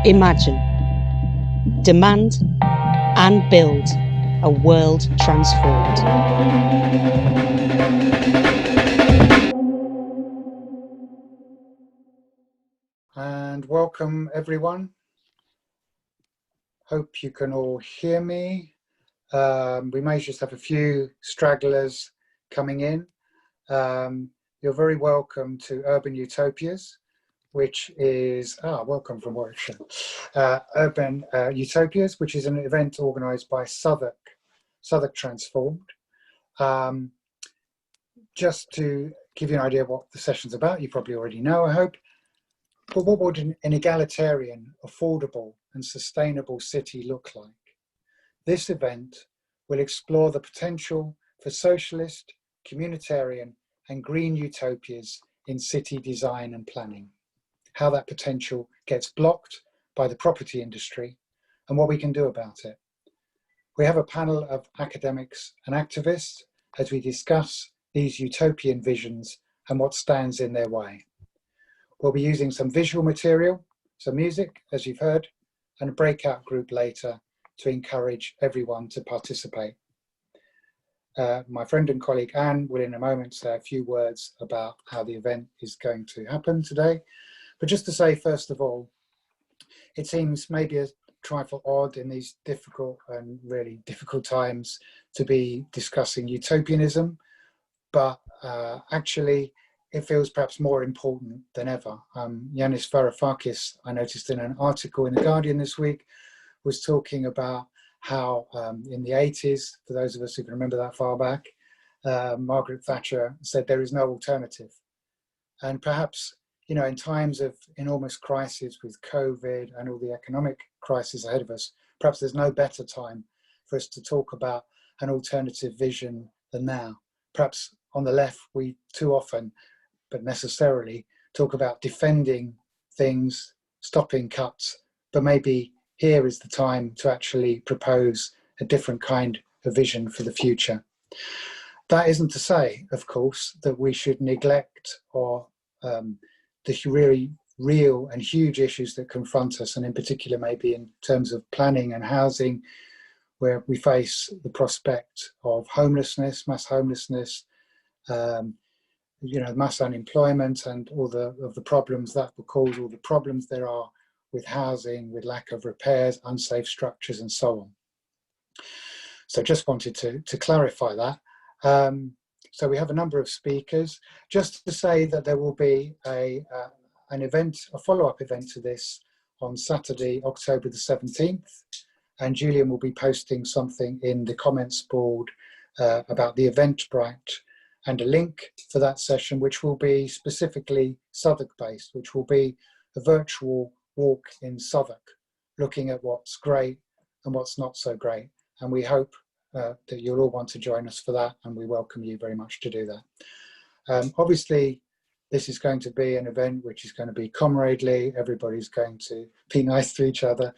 Imagine, demand and build a world transformed. And welcome everyone. Hope you can all hear me. We may just have a few stragglers coming in. You're very welcome to Urban Utopias, which is, welcome from Warwickshire. Urban Utopias, which is an event organised by Southwark Transformed. Just to give you an idea of what the session's about, you probably already know, I hope. But what would an egalitarian, affordable and sustainable city look like? This event will explore the potential for socialist, communitarian and green utopias in city design and planning, how that potential gets blocked by the property industry and what we can do about it. We have a panel of academics and activists as we discuss these utopian visions and what stands in their way. We'll be using some visual material, some music, as you've heard, and a breakout group later to encourage everyone to participate. My friend and colleague Anne will in a moment say a few words about how the event is going to happen today. But just to say, first of all, it seems maybe a trifle odd in these difficult and really difficult times to be discussing utopianism, but actually it feels perhaps more important than ever. Yanis Varoufakis, I noticed in an article in The Guardian this week, was talking about how in the 80s, for those of us who can remember that far back, Margaret Thatcher said there is no alternative. And perhaps, you know, in times of enormous crisis with COVID and all the economic crisis ahead of us, perhaps there's no better time for us to talk about an alternative vision than now. Perhaps on the left, we too often, but necessarily, talk about defending things, stopping cuts, but maybe here is the time to actually propose a different kind of vision for the future. That isn't to say, of course, that we should neglect or the really real and huge issues that confront us, and in particular maybe in terms of planning and housing, where we face the prospect of homelessness, mass homelessness, mass unemployment and all the problems that will cause, all the problems there are with housing, with lack of repairs, unsafe structures and so on. So just wanted to clarify that. So we have a number of speakers. Just to say that there will be an event, a follow-up event to this on Saturday, October the 17th. And Julian will be posting something in the comments board about the Eventbrite and a link for that session, which will be specifically Southwark based, which will be a virtual walk in Southwark, looking at what's great and what's not so great. And we hope that you'll all want to join us for that, and we welcome you very much to do that. Obviously, this is going to be an event which is going to be comradely. Everybody's going to be nice to each other.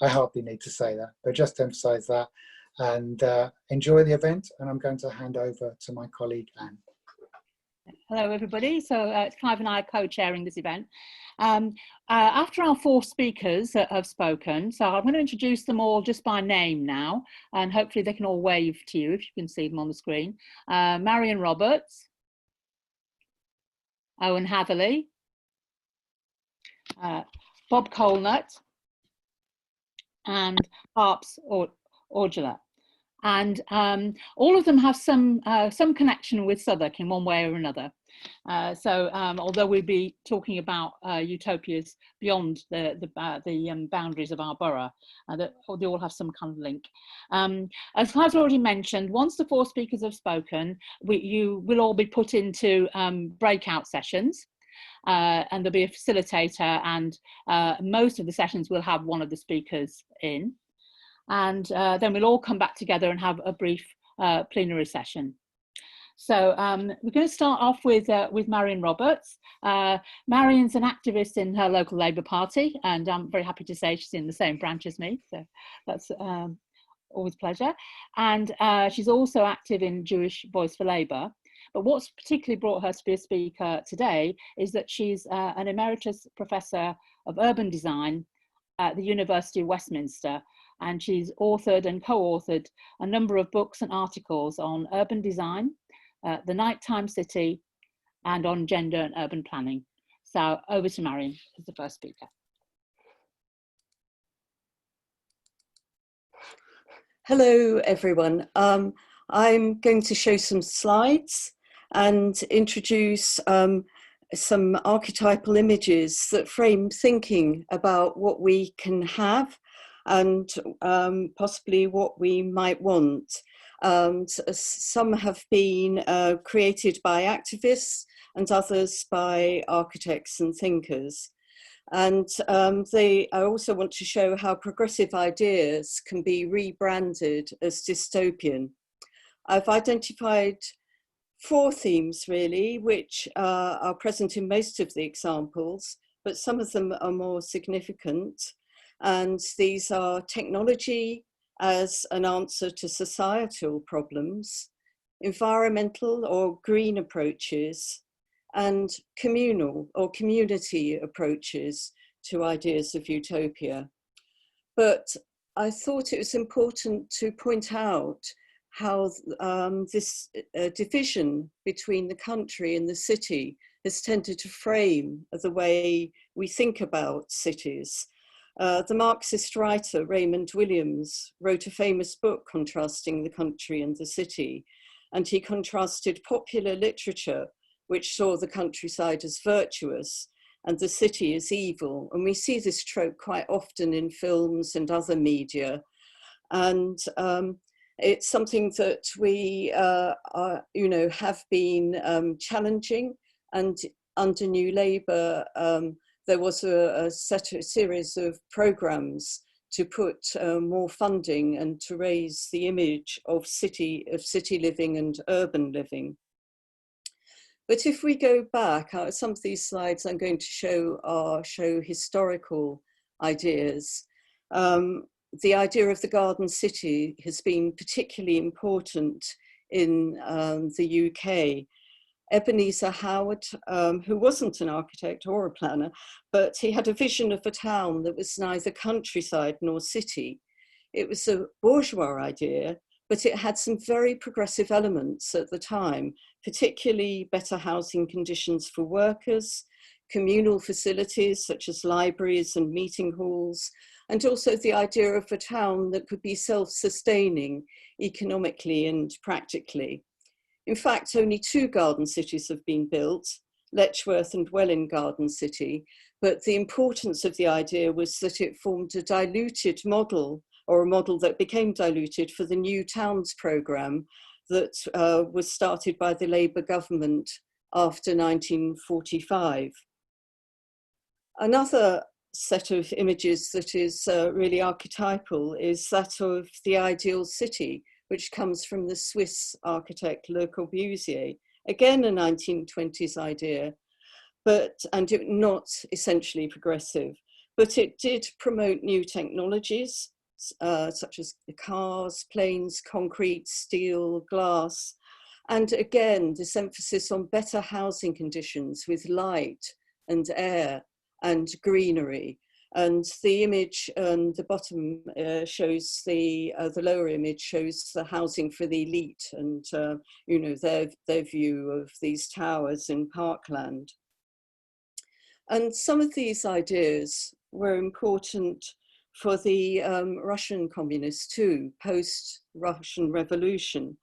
I hardly need to say that, but just to emphasize that, and enjoy the event. And I'm going to hand over to my colleague, Anne. Hello, everybody. So it's Clive and I co-chairing this event. After our four speakers have spoken, so I'm going to introduce them all just by name now, and hopefully they can all wave to you if you can see them on the screen. Marion Roberts, Owen Hatherley, Bob Colenutt, and Harpreet Urgela. And all of them have some connection with Southwark in one way or another. Although we'll be talking about utopias beyond the boundaries of our borough, they all have some kind of link. As Clive's already mentioned, once the four speakers have spoken, you will all be put into breakout sessions. And there'll be a facilitator, and most of the sessions will have one of the speakers in. And then we'll all come back together and have a brief plenary session. So we're going to start off with Marion Roberts. Marion's an activist in her local Labour Party, and I'm very happy to say she's in the same branch as me, so that's always a pleasure. And she's also active in Jewish Voice for Labour. But what's particularly brought her to be a speaker today is that she's an emeritus professor of urban design at the University of Westminster, and she's authored and co-authored a number of books and articles on urban design, the nighttime city, and on gender and urban planning. So over to Marion as the first speaker. Hello, everyone. I'm going to show some slides and introduce some archetypal images that frame thinking about what we can have and possibly what we might want. Some have been created by activists and others by architects and thinkers. And I also want to show how progressive ideas can be rebranded as dystopian. I've identified 4 themes really, which are present in most of the examples, but some of them are more significant. And these are technology as an answer to societal problems, environmental or green approaches, and communal or community approaches to ideas of utopia. But I thought it was important to point out how this division between the country and the city has tended to frame the way we think about cities. The Marxist writer Raymond Williams wrote a famous book contrasting the country and the city, and he contrasted popular literature, which saw the countryside as virtuous and the city as evil. And we see this trope quite often in films and other media. And it's something that we have been challenging. And under New Labour, there was a series of programmes to put more funding and to raise the image of city living and urban living. But if we go back, some of these slides I'm going to show historical ideas. The idea of the garden city has been particularly important in the UK. Ebenezer Howard, who wasn't an architect or a planner, but he had a vision of a town that was neither countryside nor city. It was a bourgeois idea, but it had some very progressive elements at the time, particularly better housing conditions for workers, communal facilities such as libraries and meeting halls, and also the idea of a town that could be self-sustaining economically and practically. In fact, only 2 garden cities have been built, Letchworth and Welwyn Garden City, but the importance of the idea was that it formed a diluted model, or a model that became diluted for the New Towns programme that was started by the Labour government after 1945. Another set of images that is really archetypal is that of the ideal city, which comes from the Swiss architect Le Corbusier, again a 1920s idea, and not essentially progressive, but it did promote new technologies, such as cars, planes, concrete, steel, glass, and again, this emphasis on better housing conditions with light and air and greenery. And the image on the bottom shows the lower image shows the housing for the elite and their view of these towers in Parkland. And some of these ideas were important for the Russian communists too, post-Russian Revolution.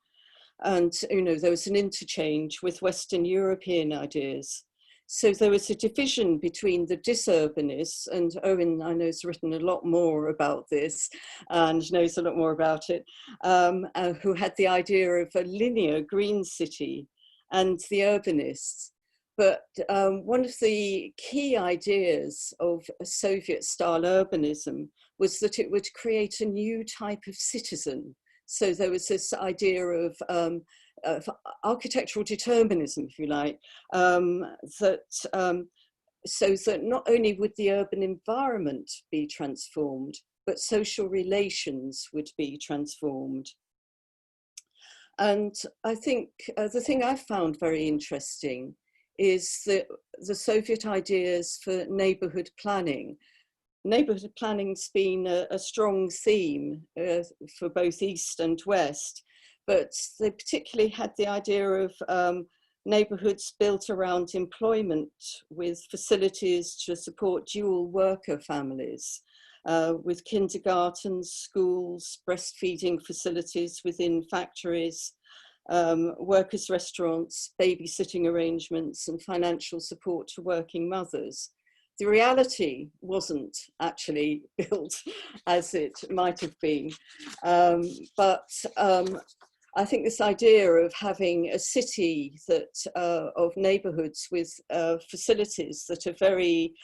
And there was an interchange with Western European ideas. So there was a division between the disurbanists, and Owen, I know, has written a lot more about this and knows a lot more about it, who had the idea of a linear green city, and the urbanists. But one of the key ideas of Soviet-style urbanism was that it would create a new type of citizen. So there was this idea of architectural determinism, if you like, so that not only would the urban environment be transformed, but social relations would be transformed. And I think the thing I found very interesting is that the Soviet ideas for neighborhood planning neighbourhood planning's been a strong theme for both East and West, but they particularly had the idea of neighbourhoods built around employment with facilities to support dual worker families, with kindergartens, schools, breastfeeding facilities within factories, workers' restaurants, babysitting arrangements, and financial support to working mothers. The reality wasn't actually built as it might have been, but I think this idea of having a city that of neighbourhoods with facilities that are very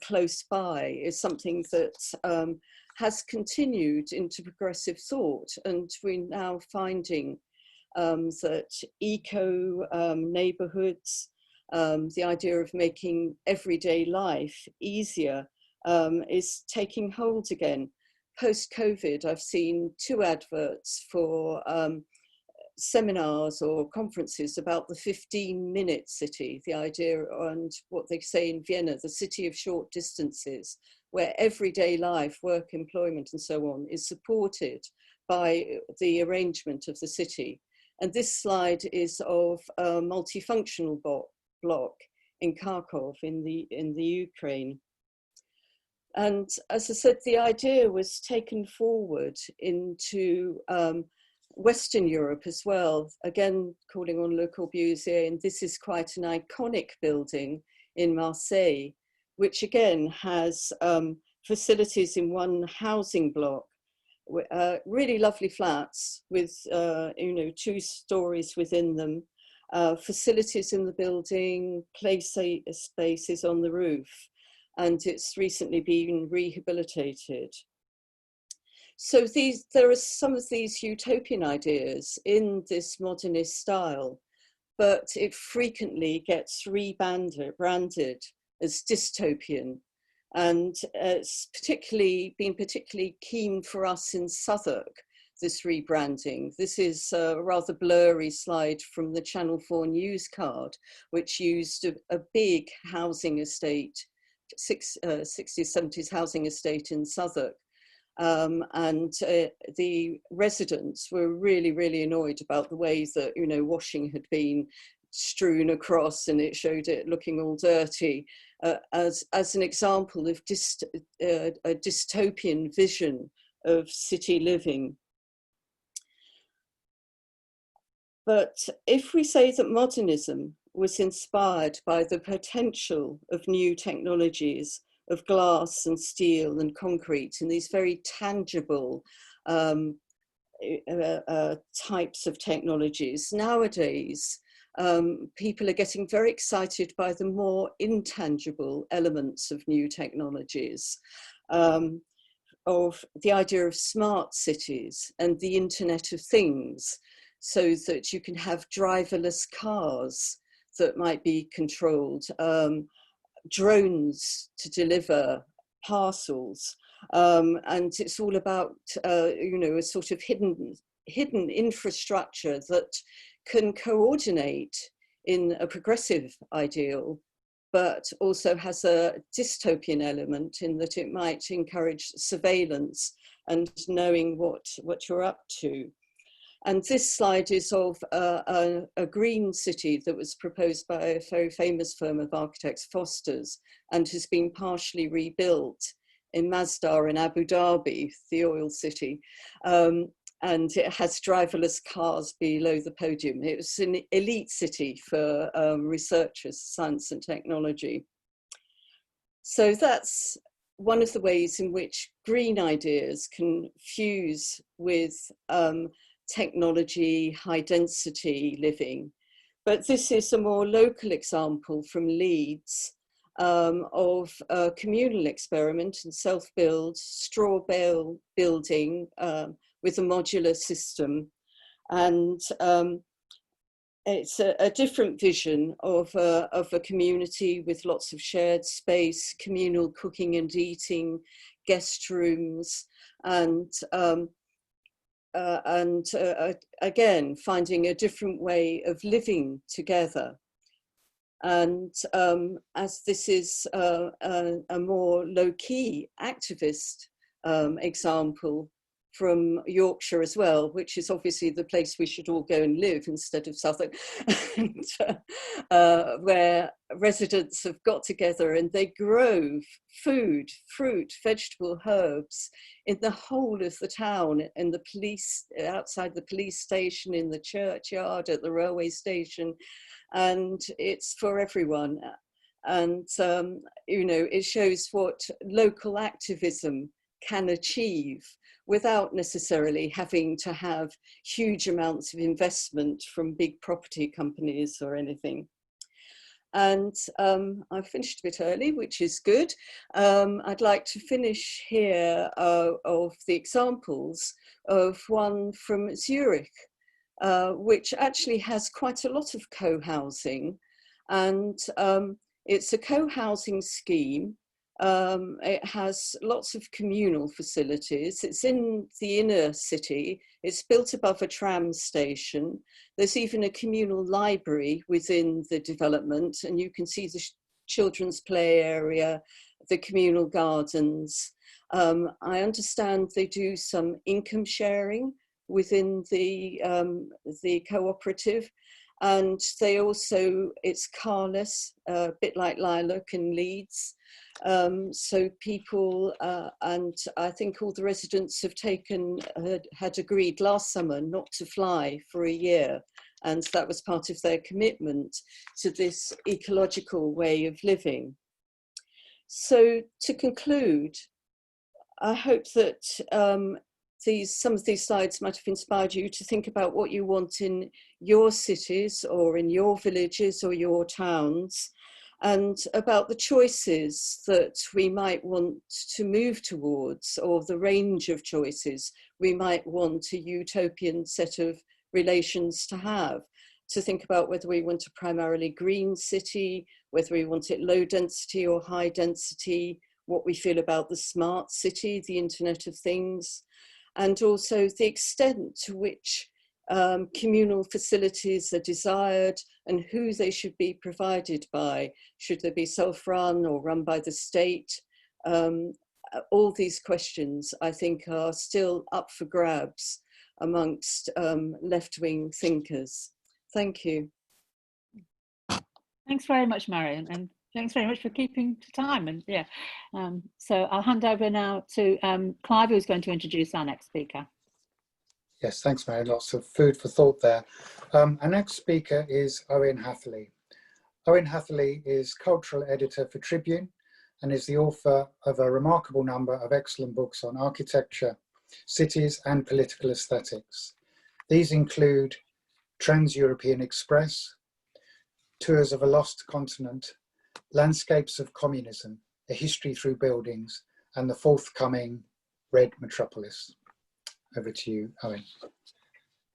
close by is something that has continued into progressive thought, and we're now finding that eco neighbourhoods, the idea of making everyday life easier is taking hold again. Post-COVID, I've seen 2 adverts for seminars or conferences about the 15-minute city, the idea, and what they say in Vienna, the city of short distances, where everyday life, work, employment, and so on is supported by the arrangement of the city. And this slide is of a multifunctional block in Kharkov in the Ukraine. And as I said, the idea was taken forward into Western Europe as well, again calling on Le Corbusier, and this is quite an iconic building in Marseille, which again has facilities in one housing block, really lovely flats with 2 stories within them, facilities in the building, play spaces on the roof, and it's recently been rehabilitated. So there are some of these utopian ideas in this modernist style, but it frequently gets rebranded as dystopian. And it's been particularly keen for us in Southwark, this rebranding. This is a rather blurry slide from the Channel 4 news card, which used a big housing estate, 60s, 70s housing estate in Southwark. And the residents were really, really annoyed about the way that, washing had been strewn across, and it showed it looking all dirty, as an example of a dystopian vision of city living. But if we say that modernism was inspired by the potential of new technologies, of glass and steel and concrete, and these very tangible types of technologies, nowadays people are getting very excited by the more intangible elements of new technologies, of the idea of smart cities and the Internet of Things, so that you can have driverless cars that might be controlled, drones to deliver parcels, and it's all about a sort of hidden infrastructure that can coordinate in a progressive ideal, but also has a dystopian element in that it might encourage surveillance and knowing what you're up to. And this slide is of a green city that was proposed by a very famous firm of architects, Foster's, and has been partially rebuilt in Masdar in Abu Dhabi, the oil city. And it has driverless cars below the podium. It was an elite city for researchers, science and technology. So that's one of the ways in which green ideas can fuse with technology, high density living. But this is a more local example from Leeds of a communal experiment in self-build, straw bale building with a modular system. And it's a different vision of a community with lots of shared space, communal cooking and eating, guest rooms, and again, finding a different way of living together. And as this is a more low-key activist example from Yorkshire as well, which is obviously the place we should all go and live instead of Southwark, and, where residents have got together and they grow food, fruit, vegetable, herbs in the whole of the town, in the police, outside the police station, in the churchyard, at the railway station, and it's for everyone. And, you know, it shows what local activism can achieve without necessarily having to have huge amounts of investment from big property companies or anything. And I finished a bit early, which is good. I'd like to finish here of the examples of one from Zurich, which actually has quite a lot of co-housing. And it's a co-housing scheme. It has lots of communal facilities. It's in the inner city. It's built above a tram station. There's even a communal library within the development, and you can see the children's play area, the communal gardens. I understand they do some income sharing within the cooperative. And they also, it's carless, a bit like Lilac and Leeds. So people, and I think all the residents have had agreed last summer not to fly for a year. And that was part of their commitment to this ecological way of living. So to conclude, I hope that some of these slides might have inspired you to think about what you want in your cities or in your villages or your towns, and about the choices that we might want to move towards, or the range of choices we might want a utopian set of relations to have. To think about whether we want a primarily green city, whether we want it low density or high density, what we feel about the smart city, the Internet of Things, and also the extent to which communal facilities are desired and who they should be provided by. Should they be self-run or run by the state? All these questions, I think, are still up for grabs amongst left-wing thinkers. Thank you. Thanks very much, Marion, and thanks very much for keeping to time. And yeah, so I'll hand over now to Clive, who's going to introduce our next speaker. Yes, thanks, Mary. Lots of food for thought there. Our next speaker is Owen Hatherley. Owen Hatherley is cultural editor for Tribune and is the author of a remarkable number of excellent books on architecture, cities and political aesthetics. These include Trans-European Express, Tours of a Lost Continent, Landscapes of Communism, A History Through Buildings, and the forthcoming Red Metropolis. Over to you, Owen.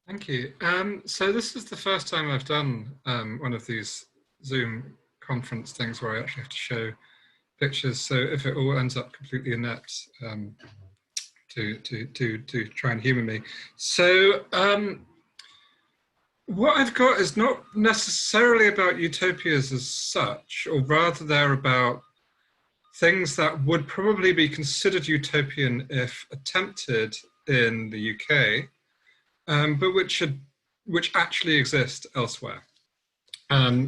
Thank you. So this is the first time I've done one of these Zoom conference things where I actually have to show pictures. So if it all ends up completely inept, to try and humour me. So what I've got is not necessarily about utopias as such, or rather they're about things that would probably be considered utopian if attempted in the UK, but which actually exist elsewhere.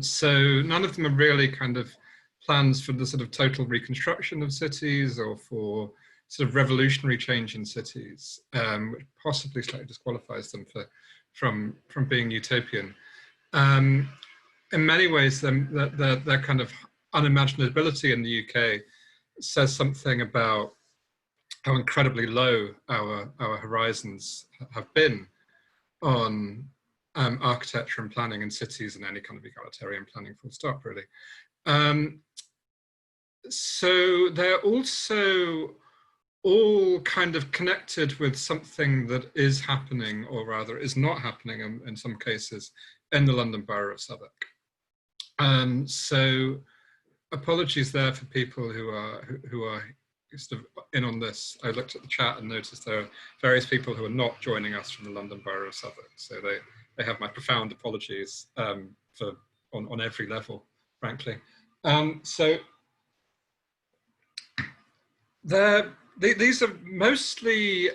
So none of them are really kind of plans for the sort of total reconstruction of cities or for sort of revolutionary change in cities, which possibly slightly disqualifies them from being utopian. In many ways, their kind of unimaginability in the UK says something about how incredibly low our horizons have been on architecture and planning in cities and any kind of egalitarian planning, full stop, really. So they're also all kind of connected with something that is happening, or rather is not happening in some cases, in the London Borough of Southwark. So apologies there for people who are sort of in on this. I looked at the chat and noticed there are various people who are not joining us from the London Borough of Southwark. So they have my profound apologies on every level frankly. So these are mostly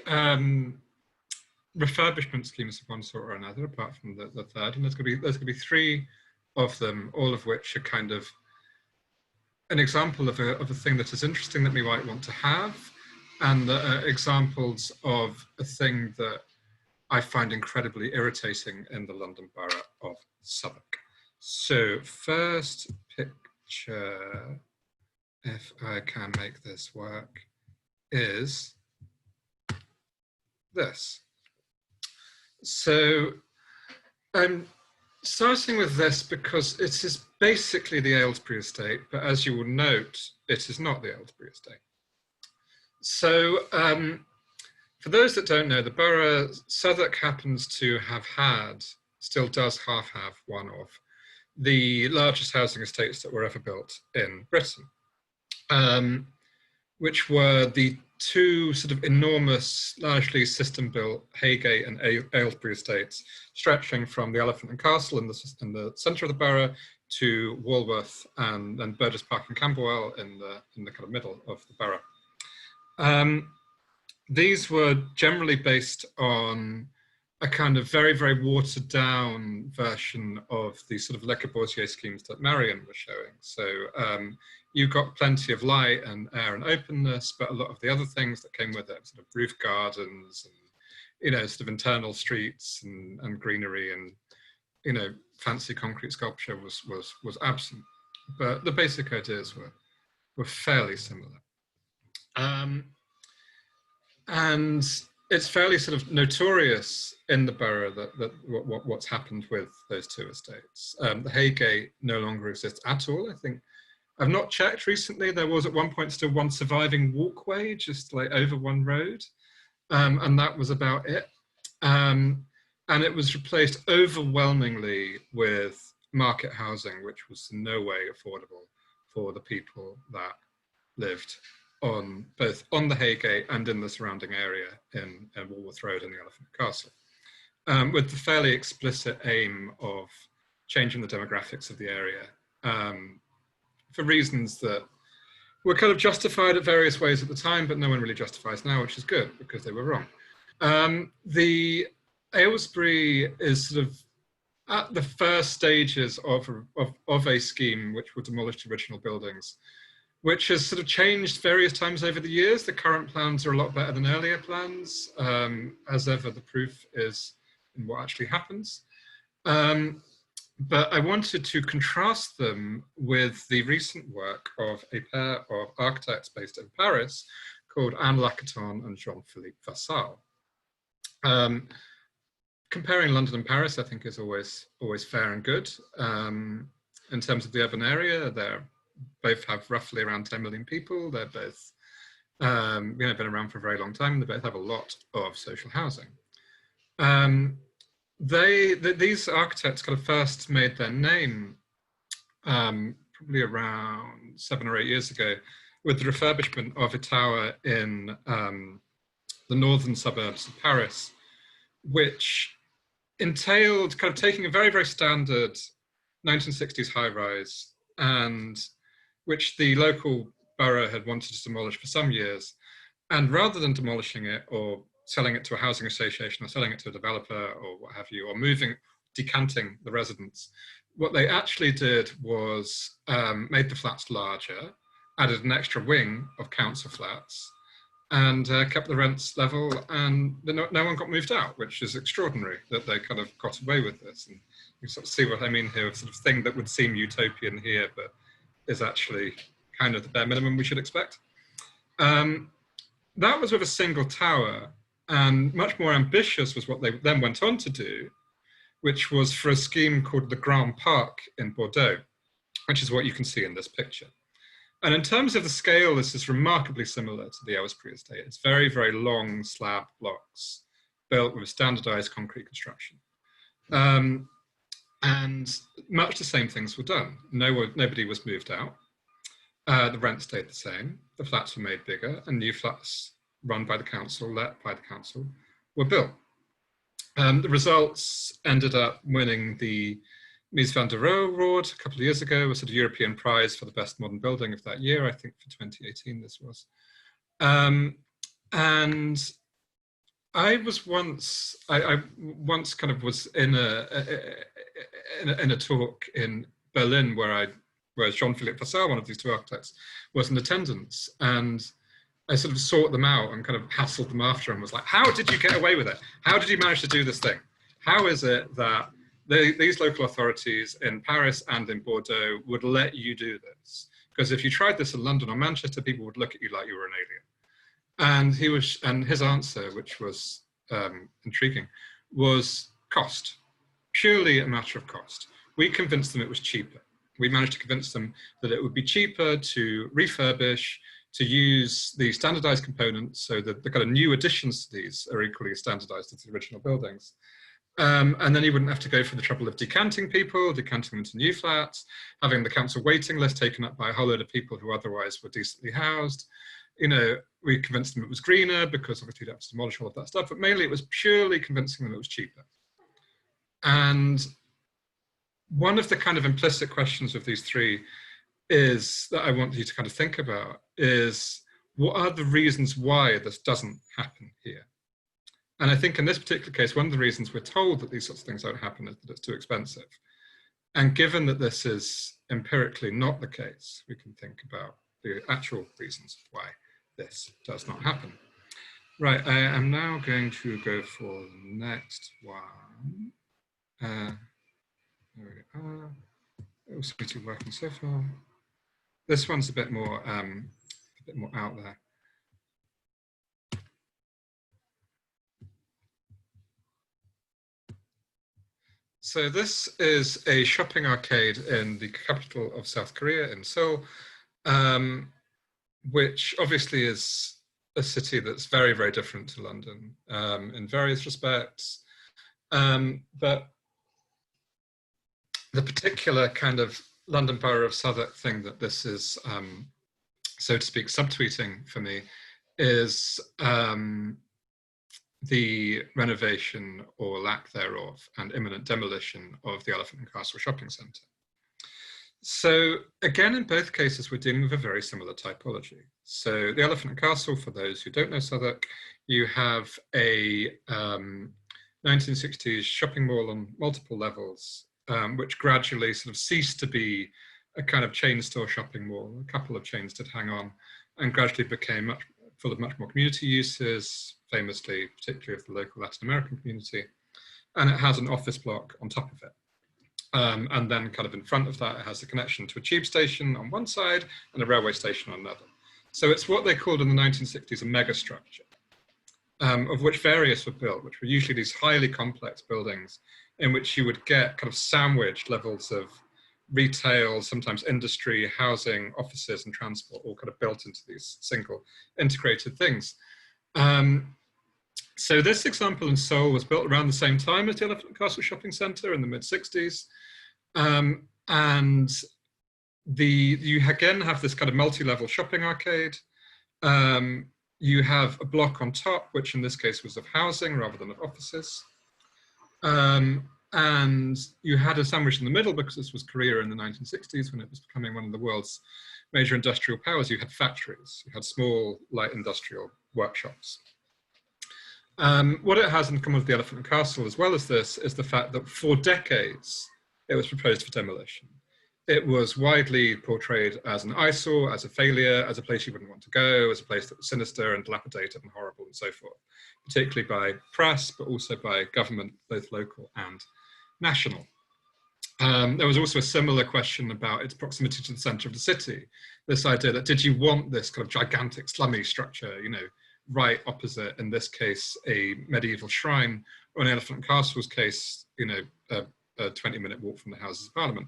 refurbishment schemes of one sort or another, apart from the third, and there's going to be three of them, all of which are kind of an example of a thing that is interesting that we might want to have, and examples of a thing that I find incredibly irritating in the London Borough of Southwark. So first picture, if I can make this work, is this. So I'm starting with this because it is basically the Aylesbury estate, but as you will note, it is not the Aylesbury estate. So for those that don't know, the borough, Southwark happens to have had, still does have one of the largest housing estates that were ever built in Britain, which were the two sort of enormous, largely system-built Haygate and Aylesbury estates, stretching from the Elephant and Castle in the centre of the borough to Walworth and then Burgess Park and Camberwell in the kind of middle of the borough. These were generally based on a kind of very, very watered down version of the sort of Le Corbusier schemes that Marion was showing. So you got plenty of light and air and openness, but a lot of the other things that came with it, sort of roof gardens and, you know, sort of internal streets and greenery and, you know, fancy concrete sculpture was absent. But the basic ideas were fairly similar. And it's fairly sort of notorious in the borough that what's happened with those two estates. The Haygate no longer exists at all. I think I've not checked recently. There was at one point still one surviving walkway, just like over one road, and that was about it. And it was replaced overwhelmingly with market housing, which was in no way affordable for the people that lived on both on the Haygate and in the surrounding area in Walworth Road and the Elephant Castle, with the fairly explicit aim of changing the demographics of the area for reasons that were kind of justified at various ways at the time, but no one really justifies now, which is good because they were wrong. The Aylesbury is sort of at the first stages of a scheme which would demolish original buildings, which has sort of changed various times over the years. The current plans are a lot better than earlier plans. As ever, the proof is in what actually happens. But I wanted to contrast them with the recent work of a pair of architects based in Paris called Anne Lacaton and Jean-Philippe Vassal. Comparing London and Paris, I think, is always fair and good. In terms of the urban area, they're both have roughly around 10 million people. They're both been around for a very long time. They both have a lot of social housing. These architects kind of first made their name probably around 7 or 8 years ago with the refurbishment of a tower in the northern suburbs of Paris, which entailed kind of taking a very, very standard 1960s high-rise, and which the local borough had wanted to demolish for some years. And rather than demolishing it or selling it to a housing association or selling it to a developer or what have you, or decanting the residents, what they actually did was made the flats larger, added an extra wing of council flats, and kept the rents level, and no one got moved out, which is extraordinary that they kind of got away with this. And you sort of see what I mean here, sort of thing that would seem utopian here, but is actually kind of the bare minimum we should expect. That was with a single tower, and much more ambitious was what they then went on to do, which was for a scheme called the Grand Parc in Bordeaux, which is what you can see in this picture. And in terms of the scale, this is remarkably similar to the Aylesbury estate. It's very, very long slab blocks built with standardized concrete construction. And much the same things were done. Nobody was moved out. The rent stayed the same. The flats were made bigger, and new flats run by the council, let by the council, were built. The results ended up winning the Mies van der Rohe a couple of years ago, was a European prize for the best modern building of that year, I think for 2018 this was. And I was once, I once kind of was in a talk in Berlin where Jean-Philippe Vassal, one of these two architects, was in attendance, and I sort of sought them out and kind of hassled them after and was like, how did you get away with it? How did you manage to do this thing? How is it that these local authorities in Paris and in Bordeaux would let you do this? Because if you tried this in London or Manchester, people would look at you like you were an alien. And his answer, which was intriguing, was cost, purely a matter of cost. We convinced them it was cheaper. We managed to convince them that it would be cheaper to refurbish, to use the standardized components so that the kind of new additions to these are equally standardized as the original buildings. And then you wouldn't have to go through the trouble of decanting people, decanting them into new flats, having the council waiting list taken up by a whole load of people who otherwise were decently housed. You know, we convinced them it was greener because obviously you'd have to demolish all of that stuff, but mainly it was purely convincing them it was cheaper. And one of the kind of implicit questions of these three is that I want you to kind of think about is, what are the reasons why this doesn't happen here? And I think in this particular case, one of the reasons we're told that these sorts of things don't happen is that it's too expensive. And given that this is empirically not the case, we can think about the actual reasons why this does not happen. Right, I am now going to go for the next one. There we are. It all seems to be working so far. This one's a bit more out there. So this is a shopping arcade in the capital of South Korea, in Seoul, which obviously is a city that's very, very different to London in various respects. But the particular kind of London Borough of Southwark thing that this is, so to speak, subtweeting for me is the renovation or lack thereof and imminent demolition of the Elephant and Castle shopping centre. So again, in both cases, we're dealing with a very similar typology. So the Elephant and Castle, for those who don't know Southwark, you have a 1960s shopping mall on multiple levels, which gradually sort of ceased to be a kind of chain store shopping mall. A couple of chains did hang on, and gradually became full of much more community uses, famously, particularly of the local Latin American community. And it has an office block on top of it. And then kind of in front of that, it has a connection to a tube station on one side and a railway station on another. So it's what they called in the 1960s a megastructure, of which various were built, which were usually these highly complex buildings in which you would get kind of sandwiched levels of retail, sometimes industry, housing, offices, and transport, all kind of built into these single integrated things. So this example in Seoul was built around the same time as the Elephant and Castle shopping centre in the mid-60s. And you again have this kind of multi-level shopping arcade. You have a block on top, which in this case was of housing rather than of offices. And you had a sandwich in the middle because this was Korea in the 1960s when it was becoming one of the world's major industrial powers. You had factories, you had small light industrial workshops. What it has in common with the Elephant and Castle, as well as this, is the fact that for decades it was proposed for demolition. It was widely portrayed as an eyesore, as a failure, as a place you wouldn't want to go, as a place that was sinister and dilapidated and horrible and so forth, particularly by press, but also by government, both local and national. There was also a similar question about its proximity to the centre of the city. This idea that did you want this kind of gigantic slummy structure, you know, right opposite, in this case, a medieval shrine, or in Elephant and Castle's case, you know, a 20-minute walk from the Houses of Parliament.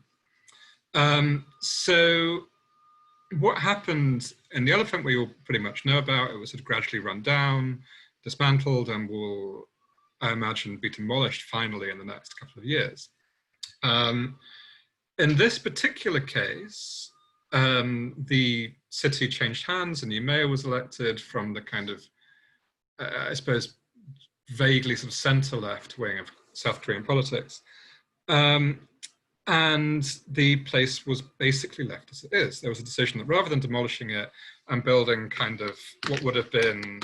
So what happened in the Elephant, we all pretty much know about. It was sort of gradually run down, dismantled, and will, I imagine, be demolished finally in the next couple of years. In this particular case, the city changed hands, a new mayor was elected from the kind of, I suppose, vaguely sort of centre-left wing of South Korean politics. And the place was basically left as it is. There was a decision that rather than demolishing it and building kind of what would have been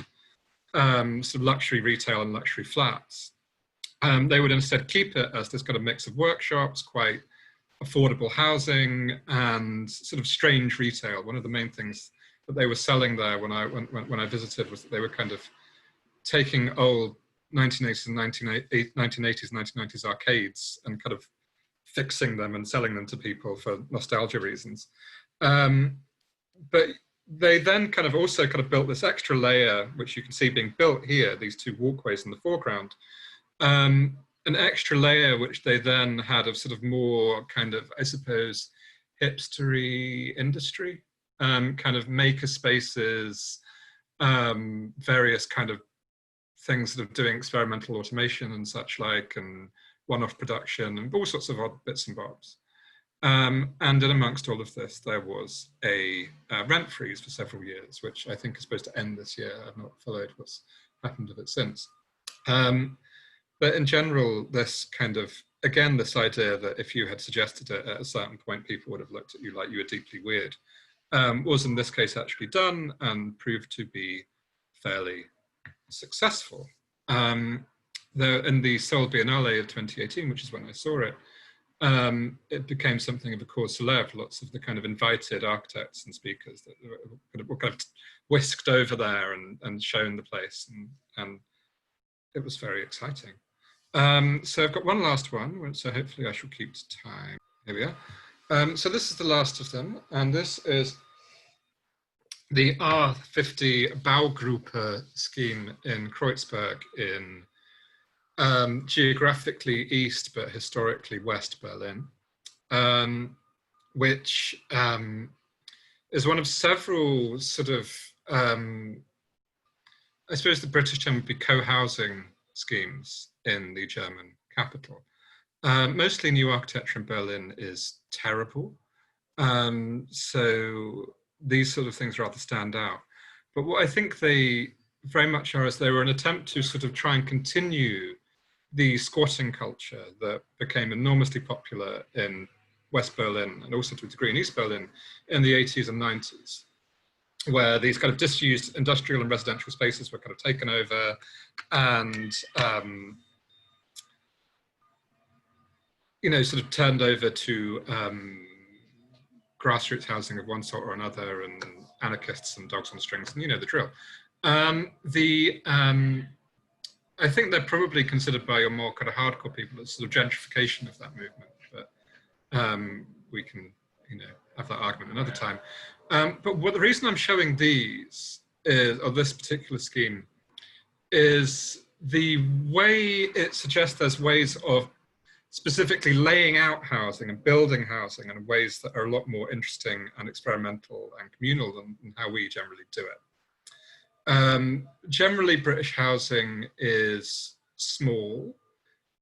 sort of luxury retail and luxury flats, they would instead keep it as this kind of mix of workshops, quite affordable housing, and sort of strange retail. One of the main things that they were selling there when I visited was that they were kind of taking old 1980s and 1980s, 1990s arcades and kind of fixing them and selling them to people for nostalgia reasons. But they then kind of also kind of built this extra layer, which you can see being built here, these two walkways in the foreground, an extra layer which they then had of sort of more kind of, I suppose, hipstery industry, kind of maker spaces, various kind of things that are doing experimental automation and such like, and one-off production and all sorts of odd bits and bobs. And in amongst all of this, there was a rent freeze for several years, which I think is supposed to end this year. I've not followed what's happened with it since. But in general, this kind of, again, this idea that if you had suggested it at a certain point, people would have looked at you like you were deeply weird, was in this case actually done and proved to be fairly successful. In the Seoul Biennale of 2018, which is when I saw it, it became something of a cause célèbre. Lots of the kind of invited architects and speakers that were kind of whisked over there and shown the place, and it was very exciting. So I've got one last one, so hopefully I shall keep to time. Here we are. So this is the last of them, and this is the R50 Baugruppe scheme in Kreuzberg in geographically east but historically west Berlin, which is one of several sort of, I suppose the British term would be co-housing schemes in the German capital. Mostly new architecture in Berlin is terrible, so these sort of things rather stand out. But what I think they very much are is they were an attempt to sort of try and continue the squatting culture that became enormously popular in West Berlin and also to a degree in East Berlin in the 80s and 90s, where these kind of disused industrial and residential spaces were kind of taken over and, you know, sort of turned over to grassroots housing of one sort or another, and anarchists and dogs on strings, and you know the drill. I think they're probably considered by your more kind of hardcore people as sort of gentrification of that movement, but we can, you know, have that argument another time. But the reason I'm showing these is, or this particular scheme, is the way it suggests there's ways of specifically laying out housing and building housing in ways that are a lot more interesting and experimental and communal than how we generally do it. Generally, British housing is small,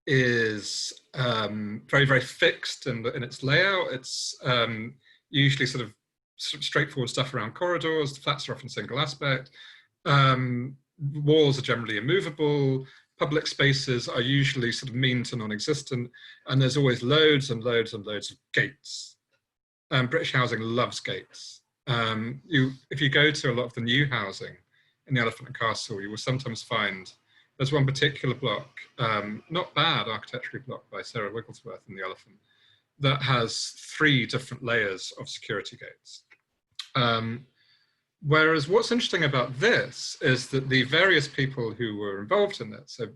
is very, very fixed in its layout. It's usually sort of straightforward stuff around corridors. The flats are often single aspect. Walls are generally immovable. Public spaces are usually sort of mean to non-existent, and there's always loads and loads and loads of gates. British housing loves gates. If you go to a lot of the new housing in the Elephant and Castle, you will sometimes find there's one particular block, not bad architecturally block by Sarah Wigglesworth in the Elephant, that has 3 different layers of security gates. Whereas what's interesting about this is that the various people who were involved in it, so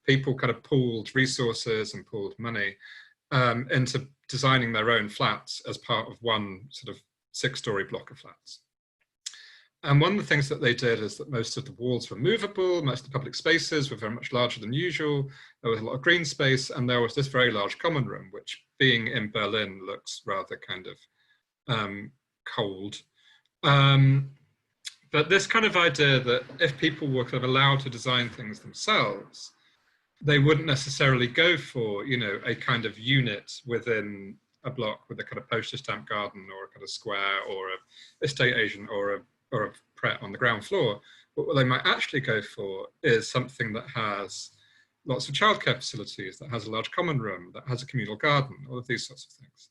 people kind of pooled resources and pooled money into designing their own flats as part of one sort of 6-story block of flats. And one of the things that they did is that most of the walls were movable, most of the public spaces were very much larger than usual, there was a lot of green space, and there was this very large common room, which being in Berlin looks rather kind of cold. But this kind of idea that if people were kind of allowed to design things themselves, they wouldn't necessarily go for, you know, a kind of unit within a block with a kind of postage stamp garden or a kind of square or a estate agent or a Pret on the ground floor. But what they might actually go for is something that has lots of childcare facilities, that has a large common room, that has a communal garden, all of these sorts of things.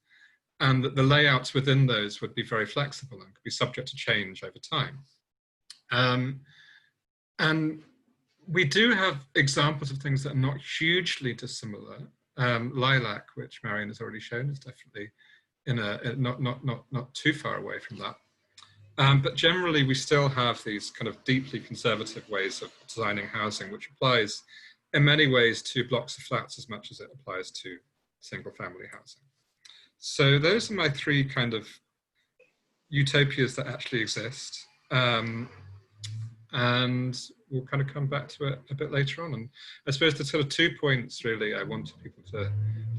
And that the layouts within those would be very flexible and could be subject to change over time. And we do have examples of things that are not hugely dissimilar. Lilac, which Marion has already shown, is definitely not too far away from that. But generally, we still have these kind of deeply conservative ways of designing housing, which applies in many ways to blocks of flats as much as it applies to single family housing. So those are my three kind of utopias that actually exist. And we'll kind of come back to it a bit later on. And I suppose the sort of 2 points really I wanted people to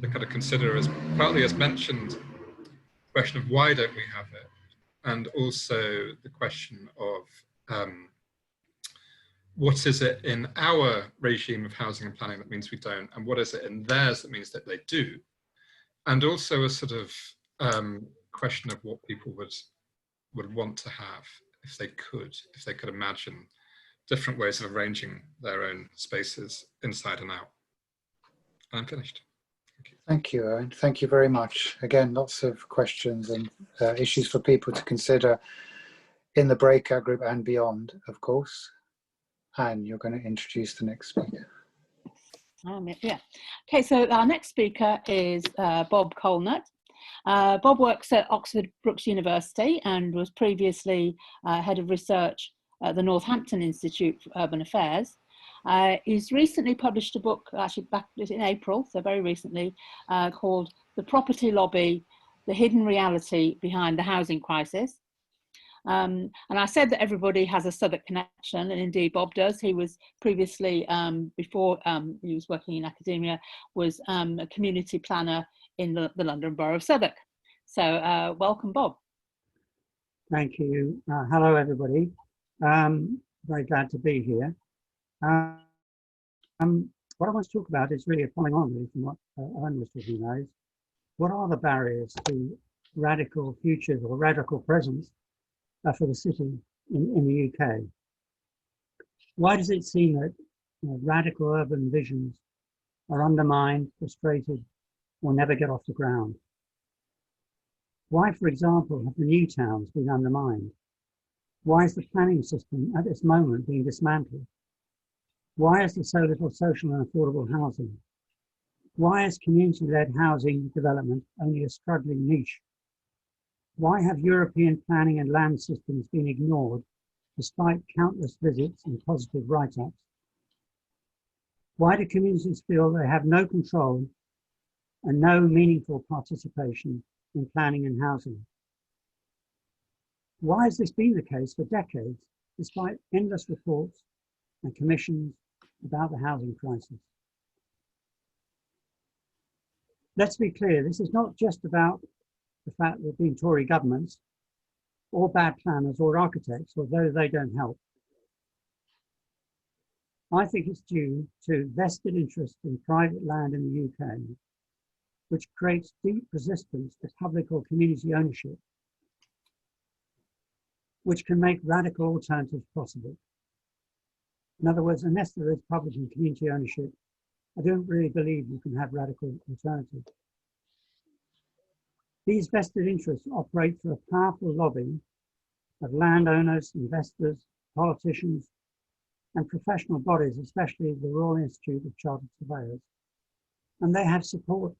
kind of consider as partly as mentioned, the question of why don't we have it? And also the question of what is it in our regime of housing and planning that means we don't, and what is it in theirs that means that they do? And also a sort of question of what people would want to have if they could imagine different ways of arranging their own spaces inside and out. And I'm finished. Thank you, Owen. Thank you very much. Again, lots of questions and issues for people to consider in the breakout group and beyond, of course. Anne, you're going to introduce the next speaker. Yeah. Okay, so our next speaker is Bob Colenutt. Bob works at Oxford Brookes University and was previously head of research at the Northampton Institute for Urban Affairs. He's recently published a book, actually back in April, so very recently, called The Property Lobby, The Hidden Reality Behind the Housing Crisis. And I said that everybody has a Southwark connection, and indeed Bob does. He was previously, before he was working in academia, was a community planner in the London Borough of Southwark. So welcome, Bob. Thank you. Hello, everybody. Very glad to be here. What I want to talk about is really following on really from what Owen was talking about. Is what are the barriers to radical futures or radical presence for the city in the UK? Why does it seem that radical urban visions are undermined, frustrated, or never get off the ground? Why, for example, have the new towns been undermined? Why is the planning system at this moment being dismantled? Why is there so little social and affordable housing? Why is community-led housing development only a struggling niche? Why have European planning and land systems been ignored despite countless visits and positive write-ups? Why do communities feel they have no control and no meaningful participation in planning and housing? Why has this been the case for decades, despite endless reports and commissions about the housing crisis? Let's be clear, this is not just about the fact that there have been Tory governments or bad planners or architects, although they don't help. I think it's due to vested interest in private land in the UK, which creates deep resistance to public or community ownership, which can make radical alternatives possible. In other words, unless there is public and community ownership, I don't really believe you can have radical alternatives. These vested interests operate through a powerful lobby of landowners, investors, politicians, and professional bodies, especially the Royal Institute of Chartered Surveyors. And they have support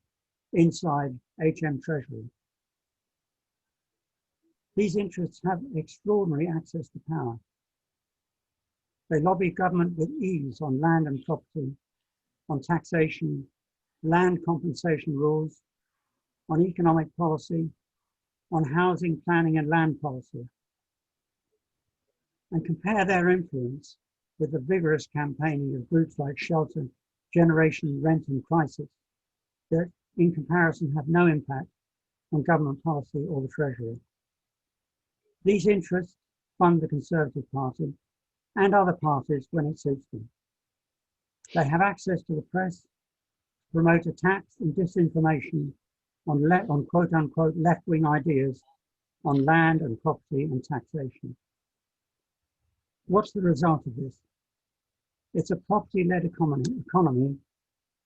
inside HM Treasury. These interests have extraordinary access to power. They lobby government with ease on land and property, on taxation, land compensation rules, on economic policy, on housing planning and land policy. And compare their influence with the vigorous campaigning of groups like Shelter, Generation, Rent and Crisis, that in comparison have no impact on government policy or the Treasury. These interests fund the Conservative Party and other parties when it suits them. They have access to the press to promote attacks and disinformation on quote-unquote left-wing ideas on land and property and taxation. What's the result of this? It's a property-led economy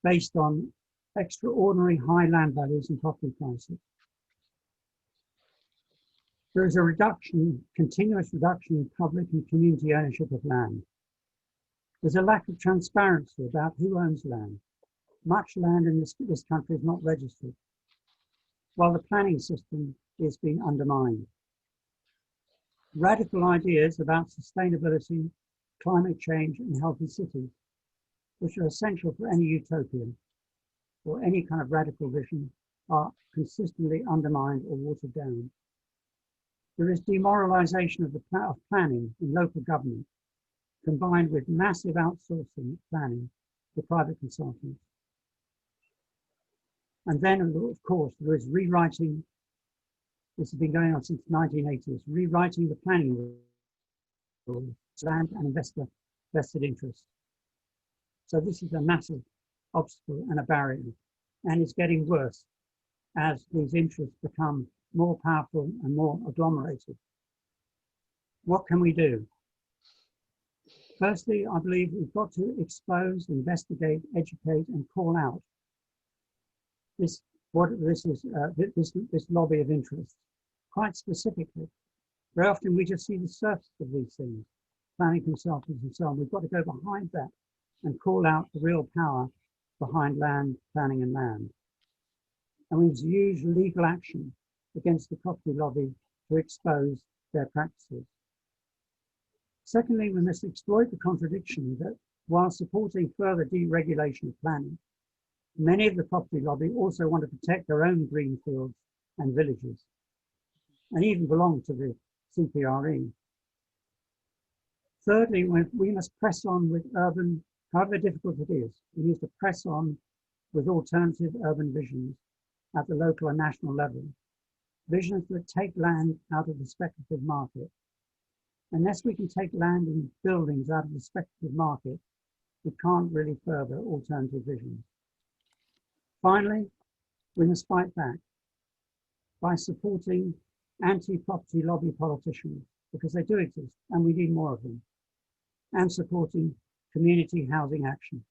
based on extraordinary high land values and property prices. There is a continuous reduction in public and community ownership of land. There's a lack of transparency about who owns land. Much land in this country is not registered, while the planning system is being undermined. Radical ideas about sustainability, climate change, and healthy cities, which are essential for any utopia or any kind of radical vision, are consistently undermined or watered down. There is demoralization of planning in local government, combined with massive outsourcing of planning to private consultants. And then, of course, there is rewriting. This has been going on since the 1980s, rewriting the planning rules, land and investor vested interests. So this is a massive obstacle and a barrier, and it's getting worse as these interests become more powerful and more agglomerated. What can we do? Firstly, I believe we've got to expose, investigate, educate, and call out this lobby of interest quite specifically. Very often we just see the surface of these things, planning consultants and so on. We've got to go behind that and call out the real power behind land, planning and land. And we've used legal action against the property lobby to expose their practices. Secondly, we must exploit the contradiction that while supporting further deregulation of planning, many of the property lobby also want to protect their own greenfields and villages, and even belong to the CPRE. Thirdly, we must press on with urban, however difficult it is, we need to press on with alternative urban visions at the local and national level, visions that take land out of the speculative market. Unless we can take land and buildings out of the speculative market, we can't really further alternative visions. Finally, we must fight back by supporting anti-property lobby politicians, because they do exist and we need more of them, and supporting community housing action.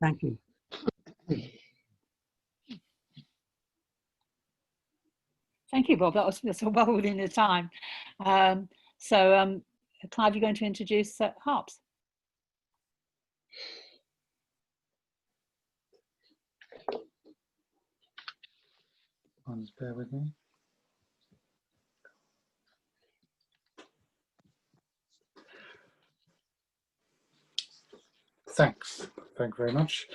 Thank you. Thank you, Bob. That's well within the time. Clive, you're going to introduce Harps. Just bear with me. Thanks. Thank you very much.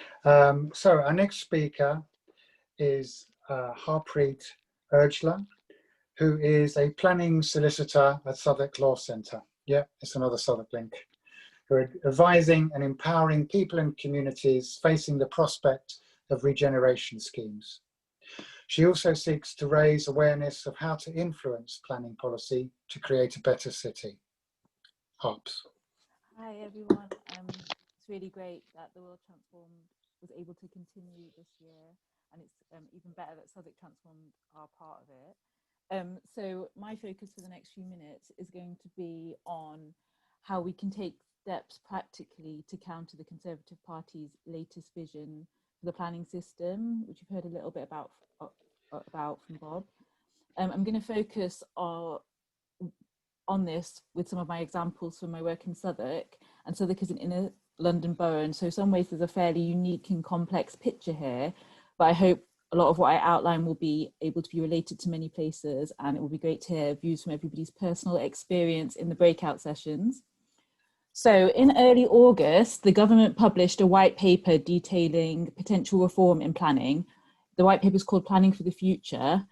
So our next speaker is Harpreet Urgela, who is a planning solicitor at Southwark Law Centre. Yeah, it's another Southwark link. Who are advising and empowering people and communities facing the prospect of regeneration schemes. She also seeks to raise awareness of how to influence planning policy to create a better city. Harps. Hi everyone. It's really great that the World Transformed was able to continue this year, and it's even better that Southwark Transformed are part of it. So my focus for the next few minutes is going to be on how we can take steps practically to counter the Conservative Party's latest vision for the planning system, which you've heard a little bit about from Bob. I'm going to focus on this with some of my examples from my work in Southwark, and Southwark is an inner London borough, and so in some ways there's a fairly unique and complex picture here, but I hope a lot of what I outline will be able to be related to many places, and it will be great to hear views from everybody's personal experience in the breakout sessions. So in early August, the government published a white paper detailing potential reform in planning. The white paper is called Planning for the Future.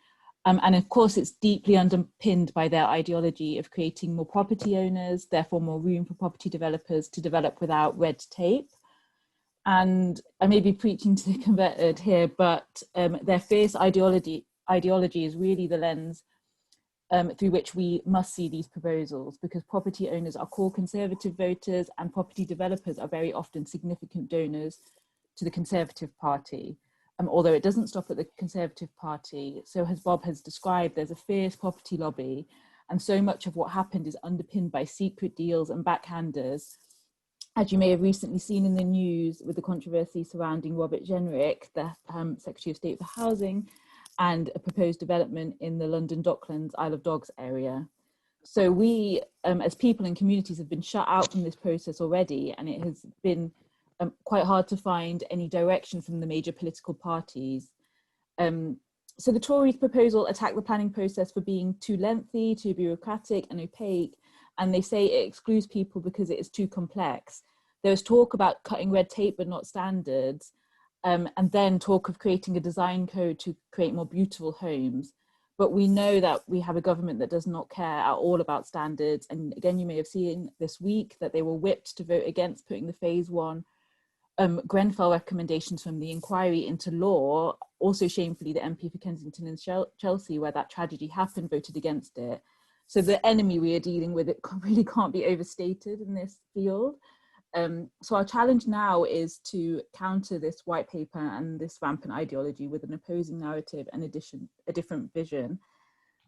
And of course, it's deeply underpinned by their ideology of creating more property owners, therefore more room for property developers to develop without red tape. And I may be preaching to the converted here, but their fierce ideology is really the lens through which we must see these proposals, because property owners are core Conservative voters and property developers are very often significant donors to the Conservative Party. Although it doesn't stop at the Conservative Party, so as Bob has described, there's a fierce property lobby, and so much of what happened is underpinned by secret deals and backhanders, as you may have recently seen in the news with the controversy surrounding Robert Jenrick, the Secretary of State for Housing, and a proposed development in the London Docklands, Isle of Dogs area. So we, as people and communities, have been shut out from this process already, and it has been quite hard to find any direction from the major political parties. So the Tories' proposal attacked the planning process for being too lengthy, too bureaucratic and opaque, and they say it excludes people because it is too complex. There's talk about cutting red tape but not standards, and then talk of creating a design code to create more beautiful homes. But we know that we have a government that does not care at all about standards. And again, you may have seen this week that they were whipped to vote against putting the phase 1 Grenfell recommendations from the inquiry into law. Also shamefully, the MP for Kensington and Chelsea, where that tragedy happened, voted against it. So the enemy we are dealing with, it really can't be overstated in this field. So our challenge now is to counter this white paper and this rampant ideology with an opposing narrative and a different vision.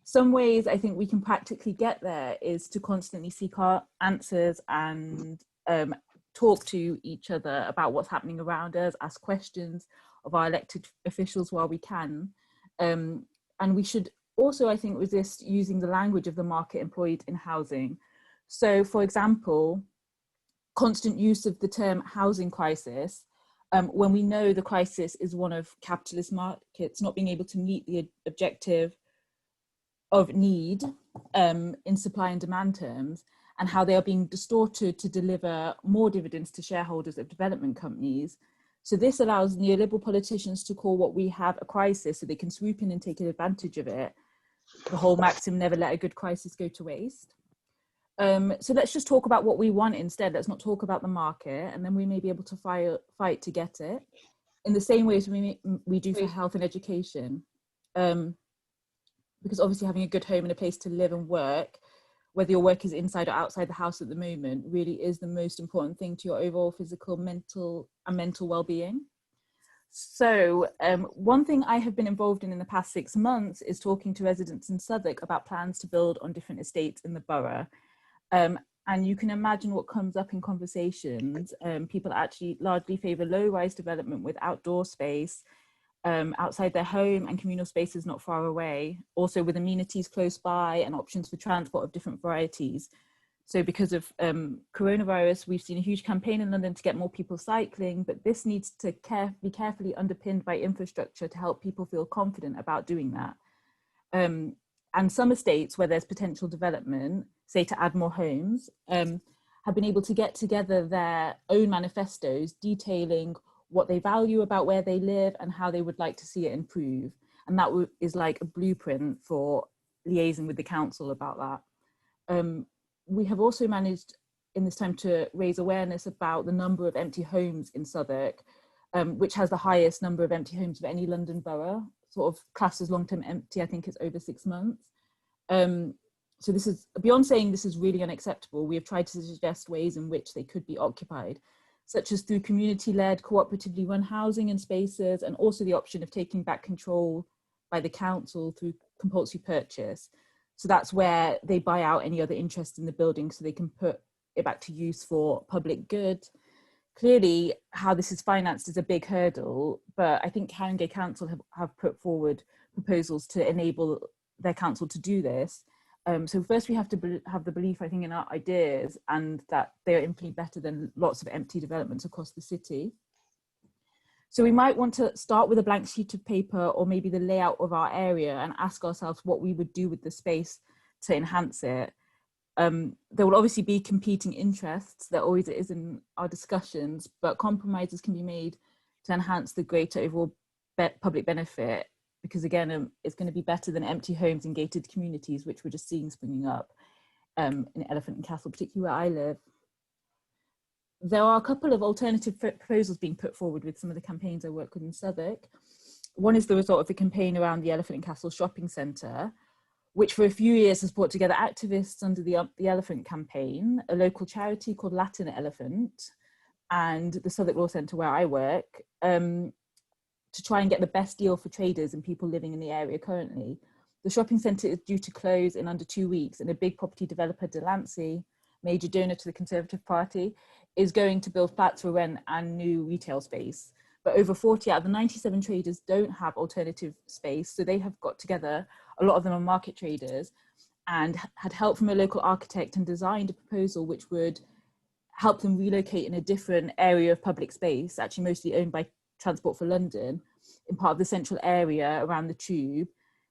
Some ways I think we can practically get there is to constantly seek our answers and talk to each other about what's happening around us, ask questions of our elected officials while we can. And we should also, I think, resist using the language of the market employed in housing. So, for example, constant use of the term housing crisis, when we know the crisis is one of capitalist markets not being able to meet the objective of need in supply and demand terms, and how they are being distorted to deliver more dividends to shareholders of development companies. So this allows neoliberal politicians to call what we have a crisis so they can swoop in and take advantage of it. The whole maxim, never let a good crisis go to waste. So let's just talk about what we want instead. Let's not talk about the market, and then we may be able to fight to get it in the same way as we do for health and education. Because obviously having a good home and a place to live and work, whether your work is inside or outside the house at the moment, really is the most important thing to your overall physical, mental well-being. So one thing I have been involved in the past 6 months is talking to residents in Southwark about plans to build on different estates in the borough. And you can imagine what comes up in conversations. People actually largely favour low-rise development with outdoor space outside their home and communal spaces not far away, also with amenities close by and options for transport of different varieties. So because of coronavirus, we've seen a huge campaign in London to get more people cycling, but this needs to be carefully underpinned by infrastructure to help people feel confident about doing that. And some estates where there's potential development, say to add more homes, have been able to get together their own manifestos detailing what they value about where they live and how they would like to see it improve. And that is like a blueprint for liaising with the council about that. We have also managed in this time to raise awareness about the number of empty homes in Southwark, which has the highest number of empty homes of any London borough, sort of classed as long-term empty. I think it's over 6 months. So this is, beyond saying this is really unacceptable, we have tried to suggest ways in which they could be occupied, such as through community-led, cooperatively run housing and spaces, and also the option of taking back control by the council through compulsory purchase. So that's where they buy out any other interest in the building so they can put it back to use for public good. Clearly, how this is financed is a big hurdle, but I think Haringey Council have put forward proposals to enable their council to do this. So first we have to have the belief, I think, in our ideas and that they are infinitely better than lots of empty developments across the city. So we might want to start with a blank sheet of paper or maybe the layout of our area and ask ourselves what we would do with the space to enhance it. There will obviously be competing interests, there always is in our discussions, but compromises can be made to enhance the greater overall public benefit, because again, it's going to be better than empty homes in gated communities, which we're just seeing springing up in Elephant and Castle, particularly where I live. There are a couple of alternative proposals being put forward with some of the campaigns I work with in Southwark. One is the result of the campaign around the Elephant and Castle shopping centre, which for a few years has brought together activists under the Elephant campaign, a local charity called Latin Elephant, and the Southwark Law Centre where I work, to try and get the best deal for traders and people living in the area currently. The shopping centre is due to close in under 2 weeks, and a big property developer, Delancey, major donor to the Conservative Party, is going to build flats for rent and new retail space. But over 40 out of the 97 traders don't have alternative space. So they have got together, a lot of them are market traders, and had help from a local architect and designed a proposal which would help them relocate in a different area of public space, actually mostly owned by Transport for London, in part of the central area around the Tube.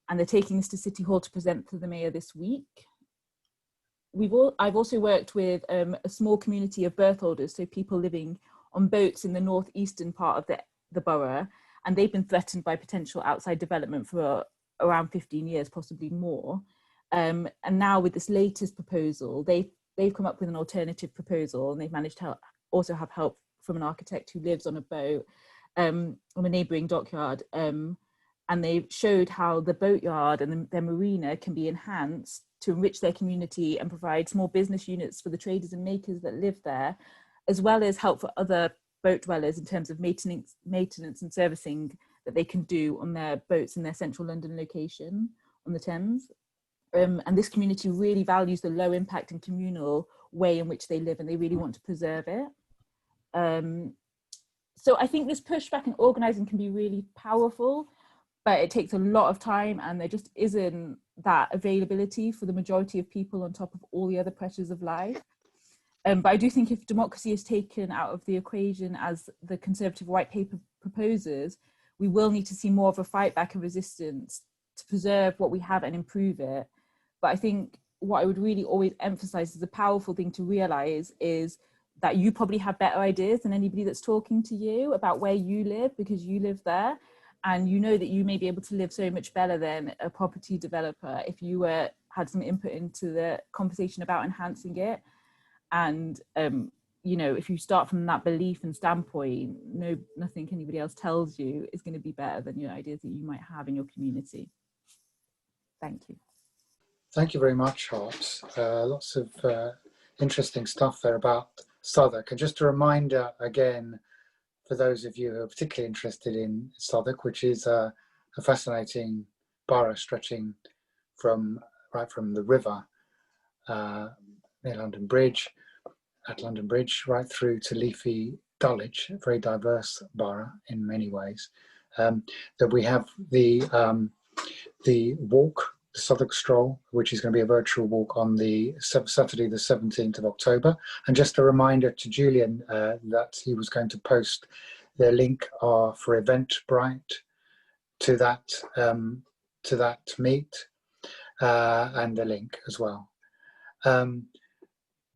And they're taking this to City Hall to present to the Mayor this week. I've also worked with a small community of berth holders, so people living on boats in the northeastern part of the borough, and they've been threatened by potential outside development for around 15 years, possibly more. And now with this latest proposal, they've come up with an alternative proposal, and they've managed to also have help from an architect who lives on a boat on a neighbouring dockyard. And they showed how the boatyard and their marina can be enhanced to enrich their community and provide small business units for the traders and makers that live there, as well as help for other boat dwellers in terms of maintenance and servicing that they can do on their boats in their central London location on the Thames. And this community really values the low impact and communal way in which they live, and they really want to preserve it. So I think this pushback and organising can be really powerful, but it takes a lot of time, and there just isn't that availability for the majority of people on top of all the other pressures of life. But I do think if democracy is taken out of the equation, as the Conservative White Paper proposes, we will need to see more of a fight back and resistance to preserve what we have and improve it. But I think what I would really always emphasize as a powerful thing to realize is that you probably have better ideas than anybody that's talking to you about where you live, because you live there. And you know that you may be able to live so much better than a property developer if you had some input into the conversation about enhancing it. And you know, if you start from that belief and standpoint, nothing anybody else tells you is going to be better than your ideas that you might have in your community. Thank you. Thank you very much, Harps. Lots of interesting stuff there about Southwark. And just a reminder again, for those of you who are particularly interested in Southwark, which is a fascinating borough stretching right from the river near London Bridge, at London Bridge, right through to leafy Dulwich, a very diverse borough in many ways. That we have the walk, the Southwark Stroll, which is going to be a virtual walk on the Saturday, the 17th of October. And just a reminder to Julian that he was going to post the link for Eventbrite to that meet and the link as well.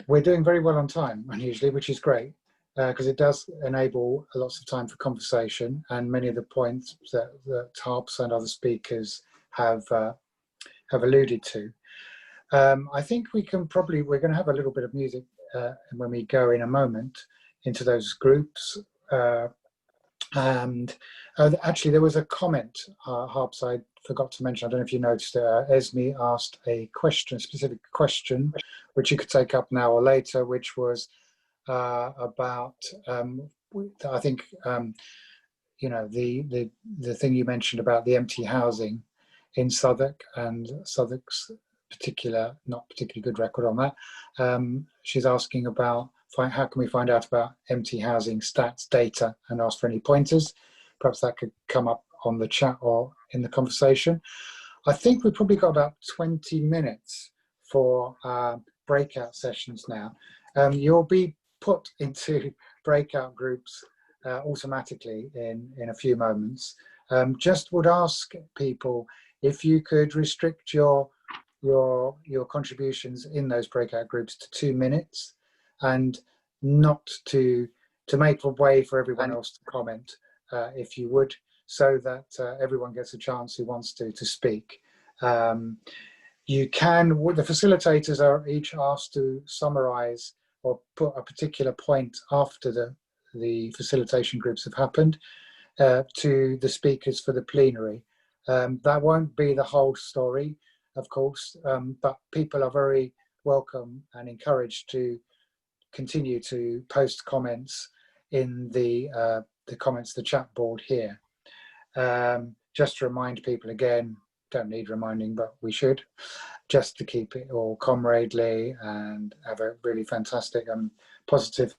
We're doing very well on time, unusually, which is great, because it does enable lots of time for conversation, and many of the points that Harps and other speakers have alluded to. I think we're going to have a little bit of music when we go in a moment into those groups. And actually, there was a comment, Harps, I forgot to mention. I don't know if you noticed. Esme asked a specific question, which you could take up now or later, which was about. I think you know, the thing you mentioned about the empty housing in Southwark, and Southwark's not particularly good record on that. She's asking about how can we find out about empty housing stats, data, and ask for any pointers. Perhaps that could come up on the chat or in the conversation. I think we've probably got about 20 minutes for breakout sessions now. You'll be put into breakout groups automatically in a few moments. Just would ask people if you could restrict your contributions in those breakout groups to 2 minutes, and not to make a way for everyone else to comment, if you would, so that everyone gets a chance who wants to speak. You can, the facilitators are each asked to summarize or put a particular point after the facilitation groups have happened to the speakers for the plenary. That won't be the whole story, of course, but people are very welcome and encouraged to continue to post comments in the chat board here. Just to remind people again, don't need reminding, but we should, just to keep it all comradely and have a really fantastic and positive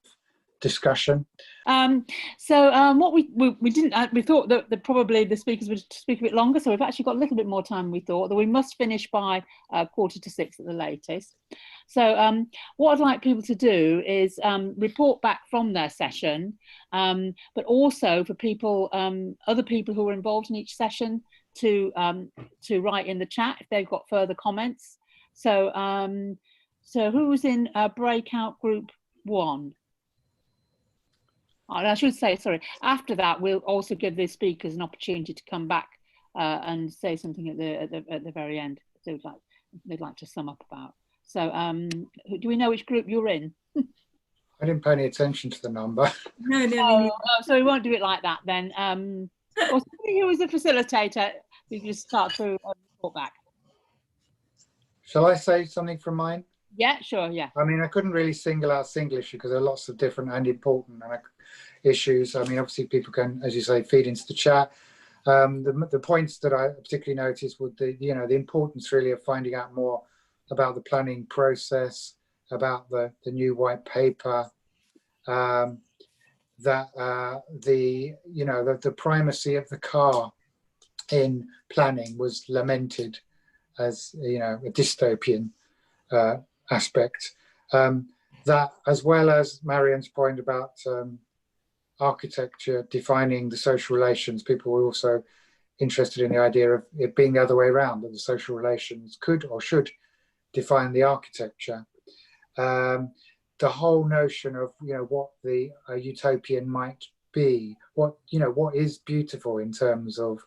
discussion. What we didn't, we thought that probably the speakers would speak a bit longer, so we've actually got a little bit more time than we thought, that we must finish by 5:45 at the latest. So what I'd like people to do is report back from their session, but also for people, other people who were involved in each session to write in the chat if they've got further comments. So so who was in Breakout Group 1? And I should say, sorry, after that, we'll also give the speakers an opportunity to come back and say something at the very end they'd like to sum up about. So do we know which group you're in? I didn't pay any attention to the number. No. So we won't do it like that then. Or somebody who was a facilitator, we can just start to report back. Shall I say something from mine? Yeah, sure, yeah. I mean, I couldn't really single out single issue because there are lots of different and important issues. I mean, obviously people can, as you say, feed into the chat. The points that I particularly noticed were the importance really of finding out more about the planning process, about the new white paper, the primacy of the car in planning was lamented as a dystopian aspect. That, as well as Marion's point about architecture defining the social relations, people were also interested in the idea of it being the other way around, that the social relations could or should define the architecture. The whole notion of what the utopian might be, what is beautiful in terms of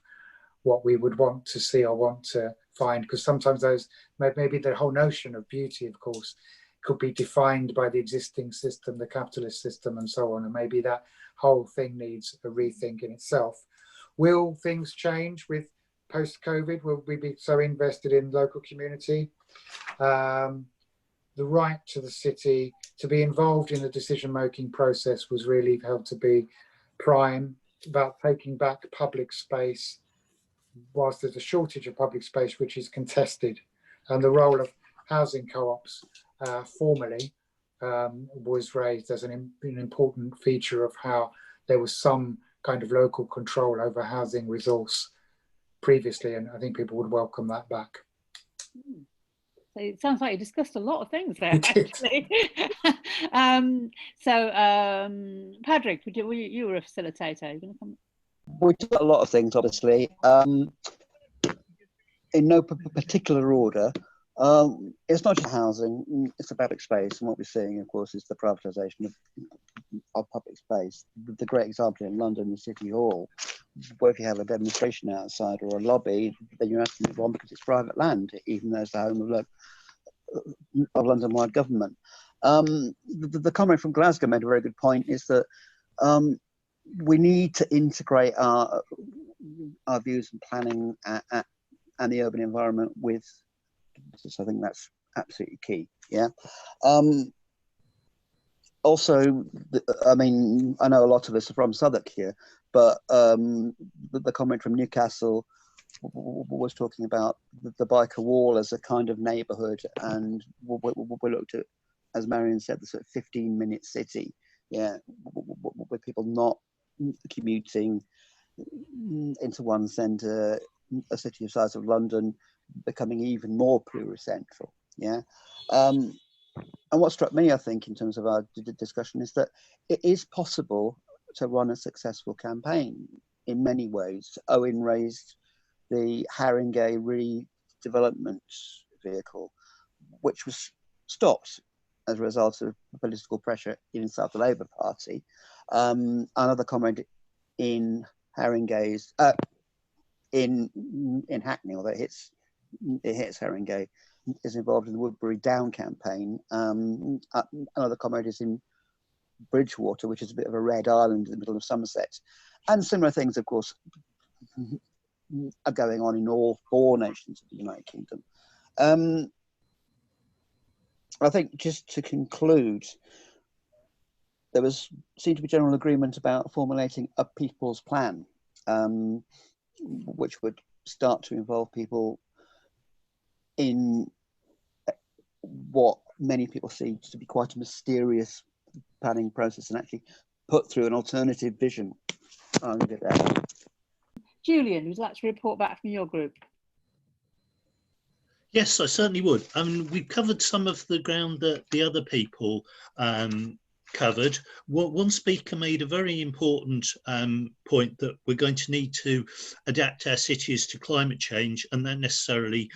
what we would want to see or want to find, because sometimes those, maybe the whole notion of beauty, of course, could be defined by the existing system, the capitalist system and so on, and maybe that whole thing needs a rethink in itself. Will things change with post-COVID? Will we be so invested in local community? The right to the city to be involved in the decision-making process was really held to be prime, about taking back public space, whilst there's a shortage of public space which is contested, and the role of housing co-ops formally was raised as an important feature of how there was some kind of local control over housing resource previously, and I think people would welcome that back. So it sounds like you discussed a lot of things there, We did. actually. Patrick, you were a facilitator. You're going to come? We talked about a lot of things, obviously, in no particular order. It's not just housing, it's the public space, and what we're seeing, of course, is the privatisation of public space. The great example in London is City Hall, where if you have a demonstration outside or a lobby, then you have to move on because it's private land, even though it's the home of London-wide government. The comment from Glasgow made a very good point, is that we need to integrate our views and planning and the urban environment with, so I think that's absolutely key. Yeah. Also, I mean, I know a lot of us are from Southwark here, but the comment from Newcastle was talking about the biker wall as a kind of neighbourhood, and we looked at, as Marion said, the sort of 15-minute city, yeah, with people not commuting into one centre, a city the size of London becoming even more pluricentral, yeah. And what struck me, I think, in terms of our discussion, is that it is possible to run a successful campaign in many ways. Owen raised the Haringey redevelopment vehicle, which was stopped as a result of political pressure inside the Labour Party. Another comment in Haringey's, in Hackney, although it hits Haringey, is involved in the Woodbury Down campaign. Another comment is in Bridgewater, which is a bit of a red island in the middle of Somerset. And similar things, of course, are going on in all four nations of the United Kingdom. I think, just to conclude, there seemed to be general agreement about formulating a people's plan, which would start to involve people in what many people see to be quite a mysterious planning process and actually put through an alternative vision. I'll leave it there. Julian, would you like to report back from your group? Yes, I certainly would. I mean, we've covered some of the ground that the other people covered. One speaker made a very important point that we're going to need to adapt our cities to climate change, and that necessarily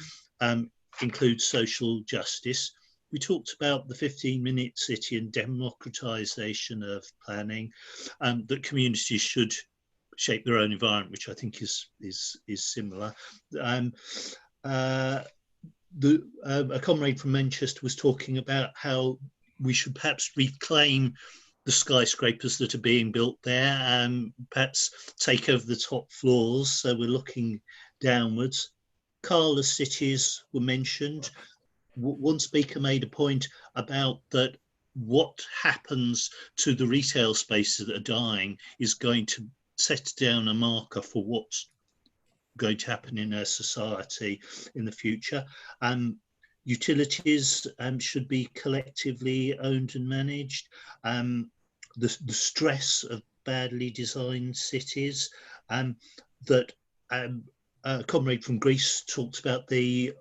includes social justice. We talked about the 15-minute city and democratisation of planning, that communities should shape their own environment, which I think is similar. A comrade from Manchester was talking about how we should perhaps reclaim the skyscrapers that are being built there and perhaps take over the top floors, so we're looking downwards. Carless cities were mentioned. One speaker made a point about that what happens to the retail spaces that are dying is going to set down a marker for what's going to happen in our society in the future. Utilities should be collectively owned and managed. The stress of badly designed cities, that a comrade from Greece talked about the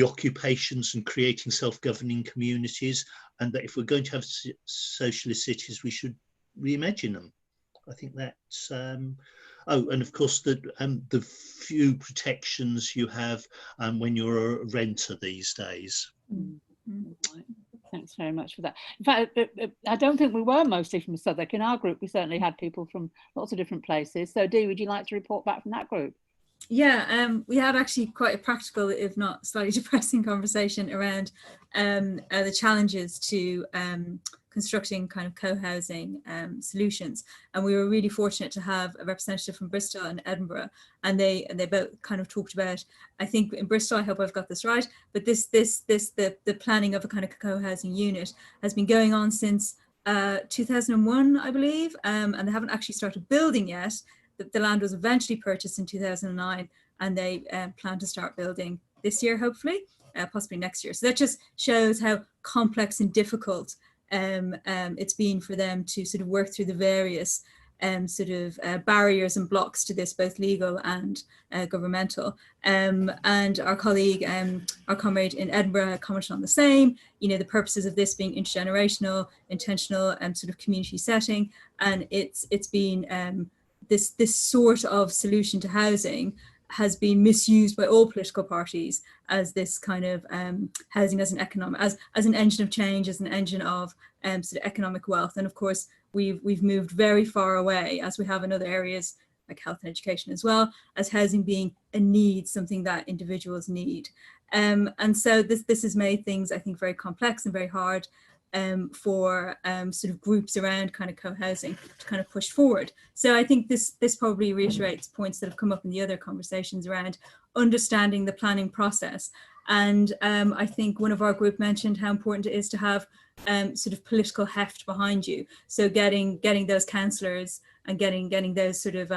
occupations and creating self-governing communities, and that if we're going to have socialist cities, we should reimagine them. I think that's oh, and of course the few protections you have when you're a renter these days. Thanks very much for that. In fact, I don't think we were mostly from Southwark. In our group, we certainly had people from lots of different places. So Dee, would you like to report back from that group? Yeah, we had actually quite a practical, if not slightly depressing, conversation around the challenges to constructing kind of co-housing solutions, and we were really fortunate to have a representative from Bristol and Edinburgh, and they both kind of talked about, I think in Bristol, I hope I've got this right, but the planning of a kind of co-housing unit has been going on since 2001, I believe, and they haven't actually started building yet. The land was eventually purchased in 2009, and they plan to start building this year, hopefully, possibly next year. So that just shows how complex and difficult it's been for them to sort of work through the various barriers and blocks to this, both legal and governmental. And our colleague, our comrade in Edinburgh, commented on the same. You know, the purposes of this being intergenerational, intentional, sort of community setting, and it's been this sort of solution to housing has been misused by all political parties as this kind of housing as an economic, as an engine of change, as an engine of sort of economic wealth. And of course, we've moved very far away, as we have in other areas like health and education as well, as housing being a need, something that individuals need. And so this has made things, I think, very complex and very hard for sort of groups around kind of co-housing to kind of push forward. So I think this probably reiterates points that have come up in the other conversations around understanding the planning process. And I think one of our group mentioned how important it is to have sort of political heft behind you. So getting those councillors and getting those sort of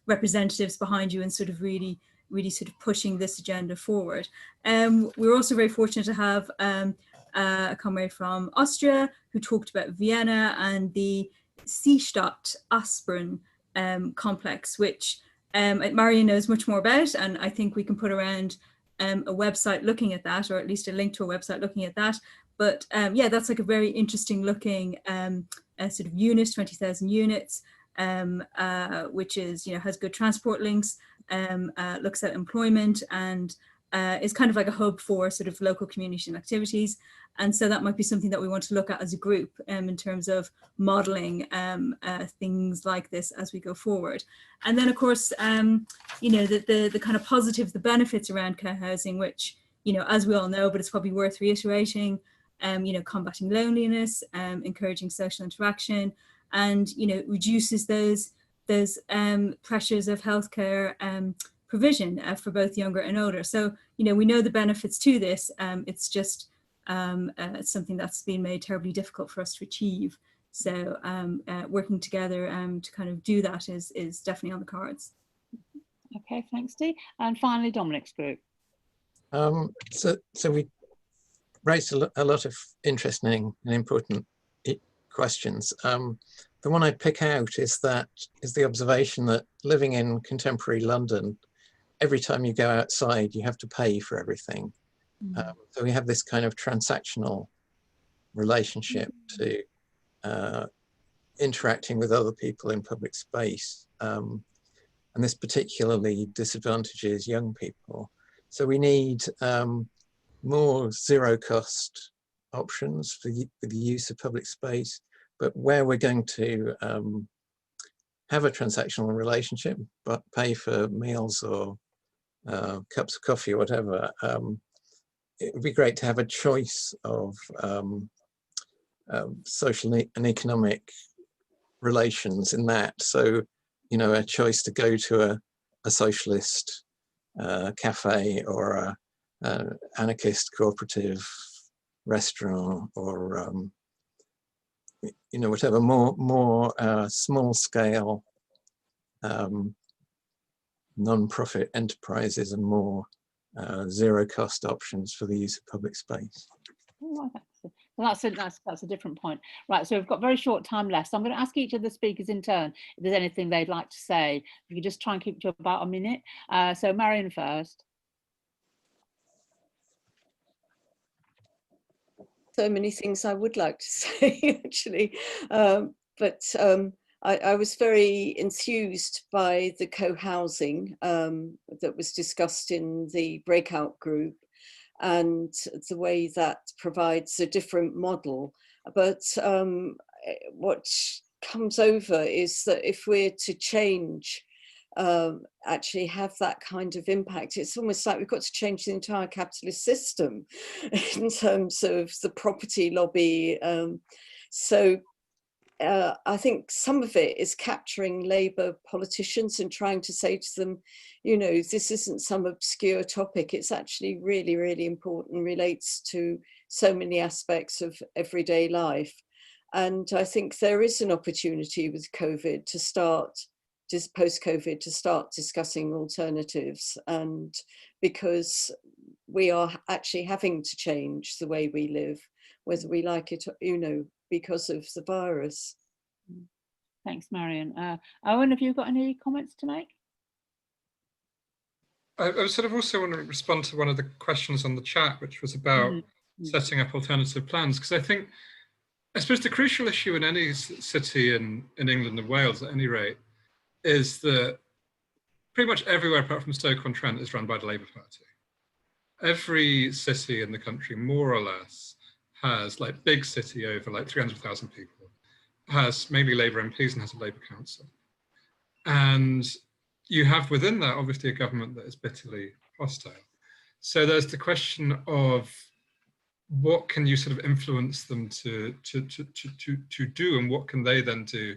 representatives behind you and sort of really sort of pushing this agenda forward. We're also very fortunate to have a comrade from Austria who talked about Vienna and the Seestadt Aspern complex, which Marion knows much more about, and I think we can put around a website looking at that, or at least a link to a website looking at that. But yeah, that's like a very interesting looking sort of unit, 20,000 units, which is, you know, has good transport links, looks at employment, and is kind of like a hub for sort of local community and activities. And so that might be something that we want to look at as a group in terms of modelling things like this as we go forward. And then, of course, you know, the kind of positives, the benefits around co-housing, which, you know, as we all know, but it's probably worth reiterating, you know, combating loneliness, encouraging social interaction, and, you know, reduces those pressures of healthcare provision for both younger and older. So, you know, we know the benefits to this. It's just something that's been made terribly difficult for us to achieve. So working together to kind of do that is definitely on the cards. Okay, thanks, Dee. And finally, Dominic's group. So we raised a lot of interesting and important questions. The one I'd pick out is the observation that living in contemporary London, every time you go outside, you have to pay for everything. So we have this kind of transactional relationship to interacting with other people in public space. And this particularly disadvantages young people. So we need more zero-cost options for the use of public space, but where we're going to have a transactional relationship, but pay for meals or cups of coffee or whatever, it would be great to have a choice of social and economic relations in that. So, you know, a choice to go to a socialist cafe or a anarchist cooperative restaurant, or you know, whatever, more small scale non-profit enterprises and more zero cost options for the use of public space. Oh, that's a different point. Right, so we've got very short time left. So I'm going to ask each of the speakers in turn if there's anything they'd like to say. If you could just try and keep to about a minute. So Marion first. So many things I would like to say, actually, but I was very enthused by the co-housing that was discussed in the Breakout group, and the way that provides a different model. But what comes over is that if we're to change, actually have that kind of impact, it's almost like we've got to change the entire capitalist system in terms of the property lobby. So I think some of it is capturing Labour politicians and trying to say to them, you know, this isn't some obscure topic. It's actually really, really important, relates to so many aspects of everyday life. And I think there is an opportunity with COVID to start, just post-COVID, to start discussing alternatives. And because we are actually having to change the way we live, whether we like it, you know, because of the virus. Thanks, Marion. Owen, have you got any comments to make? I sort of also want to respond to one of the questions on the chat, which was about setting up alternative plans, because I suppose the crucial issue in any city in England and Wales, at any rate, is that pretty much everywhere apart from Stoke-on-Trent is run by the Labour Party. Every city in the country, more or less, has, like, big city over like 300,000 people, has mainly Labour MPs and has a Labour council. And you have within that obviously a government that is bitterly hostile. So there's the question of what can you sort of influence them to do, and what can they then do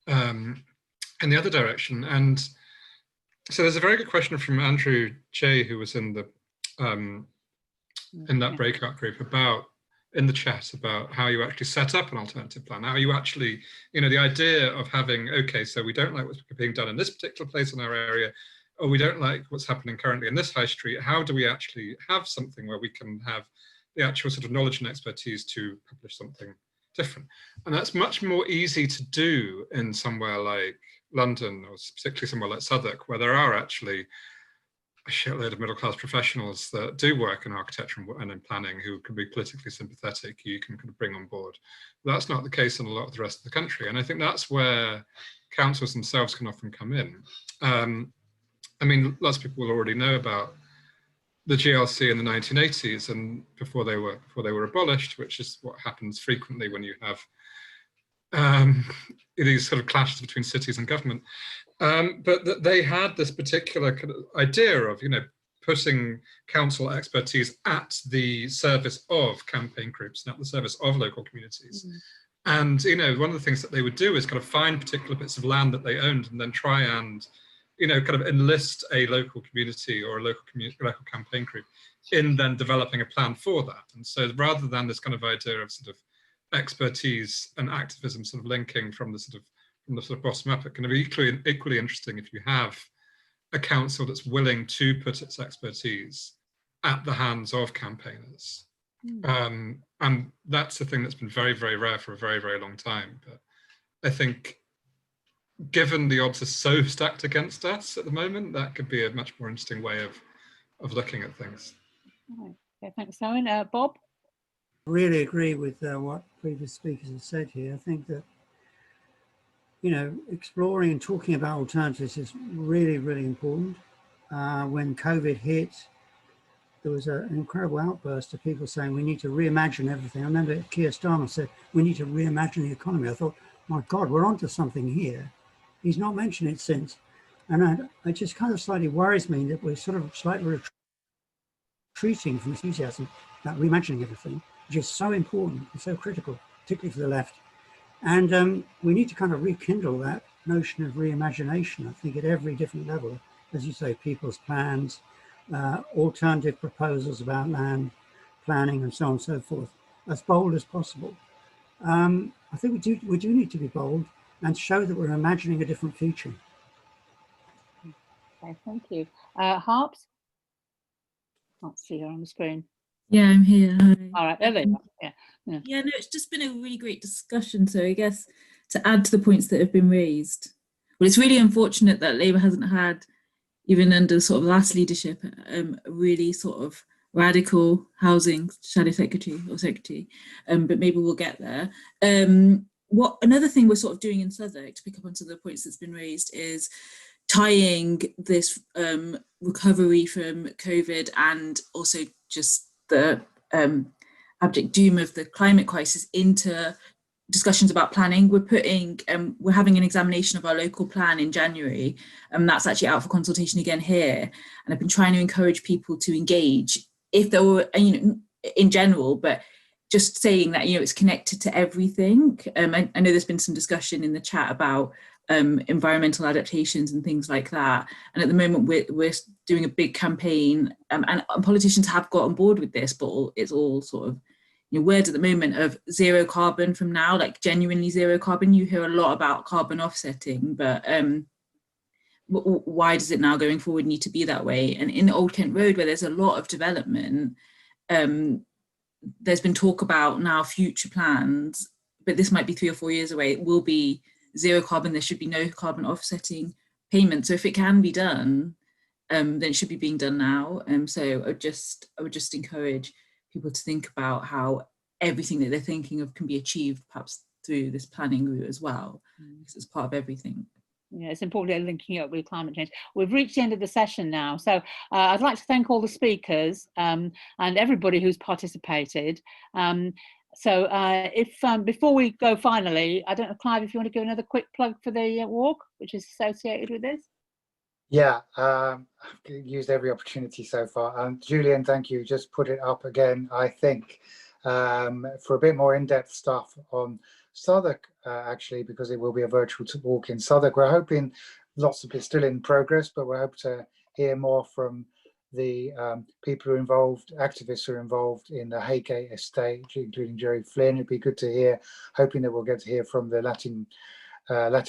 in the other direction. And so there's a very good question from Andrew J, who was in the in that breakout group, about in the chat, about how you actually set up an alternative plan, how you actually, you know, the idea of having, okay, so we don't like what's being done in this particular place in our area, or we don't like what's happening currently in this high street. How do we actually have something where we can have the actual sort of knowledge and expertise to publish something different? And that's much more easy to do in somewhere like London, or particularly somewhere like Southwark, where there are actually a shitload of middle-class professionals that do work in architecture and in planning, who can be politically sympathetic, you can kind of bring on board. But that's not the case in a lot of the rest of the country. And I think that's where councils themselves can often come in. I mean, lots of people will already know about the GLC in the 1980s and before they were abolished, which is what happens frequently when you have these sort of clashes between cities and government. But they had this particular kind of idea of, you know, putting council expertise at the service of campaign groups and at the service of local communities. And, you know, one of the things that they would do is kind of find particular bits of land that they owned and then try and, you know, kind of enlist a local community or a local campaign group in then developing a plan for that. And so rather than this kind of idea of sort of expertise and activism sort of linking from the sort of bottom up, it can be equally interesting if you have a council that's willing to put its expertise at the hands of campaigners And that's a thing that's been very, very rare for a very, very long time. But I think given the odds are so stacked against us at the moment, that could be a much more interesting way of looking at things. Right. Okay, thanks, Owen. Bob? I really agree with what previous speakers have said here. I think that, you know, exploring and talking about alternatives is really, really important. When COVID hit, there was an incredible outburst of people saying we need to reimagine everything. I remember Keir Starmer said we need to reimagine the economy. I thought, my God, we're onto something here. He's not mentioned it since. And it just kind of slightly worries me that we're sort of slightly retreating from enthusiasm about reimagining everything, which is so important and so critical, particularly for the left. And we need to kind of rekindle that notion of reimagination, I think, at every different level. As you say, people's plans, alternative proposals about land planning and so on and so forth, as bold as possible. I think we do need to be bold and show that we're imagining a different future. Okay, thank you. Harps? Can't see her on the screen. Yeah, I'm here. Hi. All right, there they are. Yeah. Yeah, no, it's just been a really great discussion. So I guess to add to the points that have been raised, well, it's really unfortunate that Labour hasn't had, even under sort of last leadership, a really sort of radical housing shadow secretary, but maybe we'll get there. Another thing we're sort of doing in Southwark, to pick up on some of the points that's been raised, is tying this recovery from COVID and also just the abject doom of the climate crisis into discussions about planning. We're having an examination of our local plan in January, and that's actually out for consultation again here. And I've been trying to encourage people to engage, if there were, in general, but just saying that, it's connected to everything. I know there's been some discussion in the chat about environmental adaptations and things like that. And at the moment we're doing a big campaign, and politicians have got on board with this, but it's all sort of, words at the moment of zero carbon from now, like genuinely zero carbon. You hear a lot about carbon offsetting, but why does it now going forward need to be that way? And in Old Kent Road, where there's a lot of development, there's been talk about now future plans, but this might be 3 or 4 years away. It will be zero carbon. There should be no carbon offsetting payment. So if it can be done, then it should be being done now. So I would just encourage people to think about how everything that they're thinking of can be achieved perhaps through this planning route as well, because it's part of everything. Yeah, it's important linking up with climate change. We've reached the end of the session now, so I'd like to thank all the speakers and everybody who's participated. Before we go finally, I don't know, Clive, if you want to give another quick plug for the walk, which is associated with this. Yeah, I've used every opportunity so far. Julian, thank you. Just put it up again, I think, for a bit more in-depth stuff on Southwark, actually, because it will be a virtual walk in Southwark. We're hoping, lots of it's still in progress, but we hope to hear more from the people who are involved, activists who are involved in the Haygate estate, including Jerry Flynn. It'd be good to hear, hoping that we'll get to hear from the Latin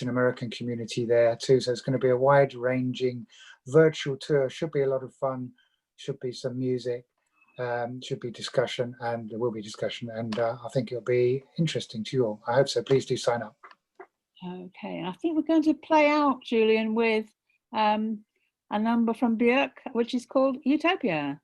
American community there too. So it's going to be a wide-ranging virtual tour. Should be a lot of fun, should be some music, should be discussion, and there will be discussion, and I think it'll be interesting to you all. I hope so. Please do sign up. Okay, I think we're going to play out, Julian, with a number from Björk, which is called Utopia.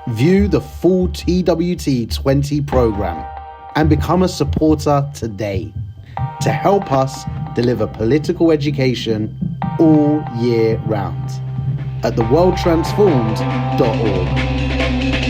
View the full TWT20 program and become a supporter today to help us deliver political education all year round at theworldtransformed.org.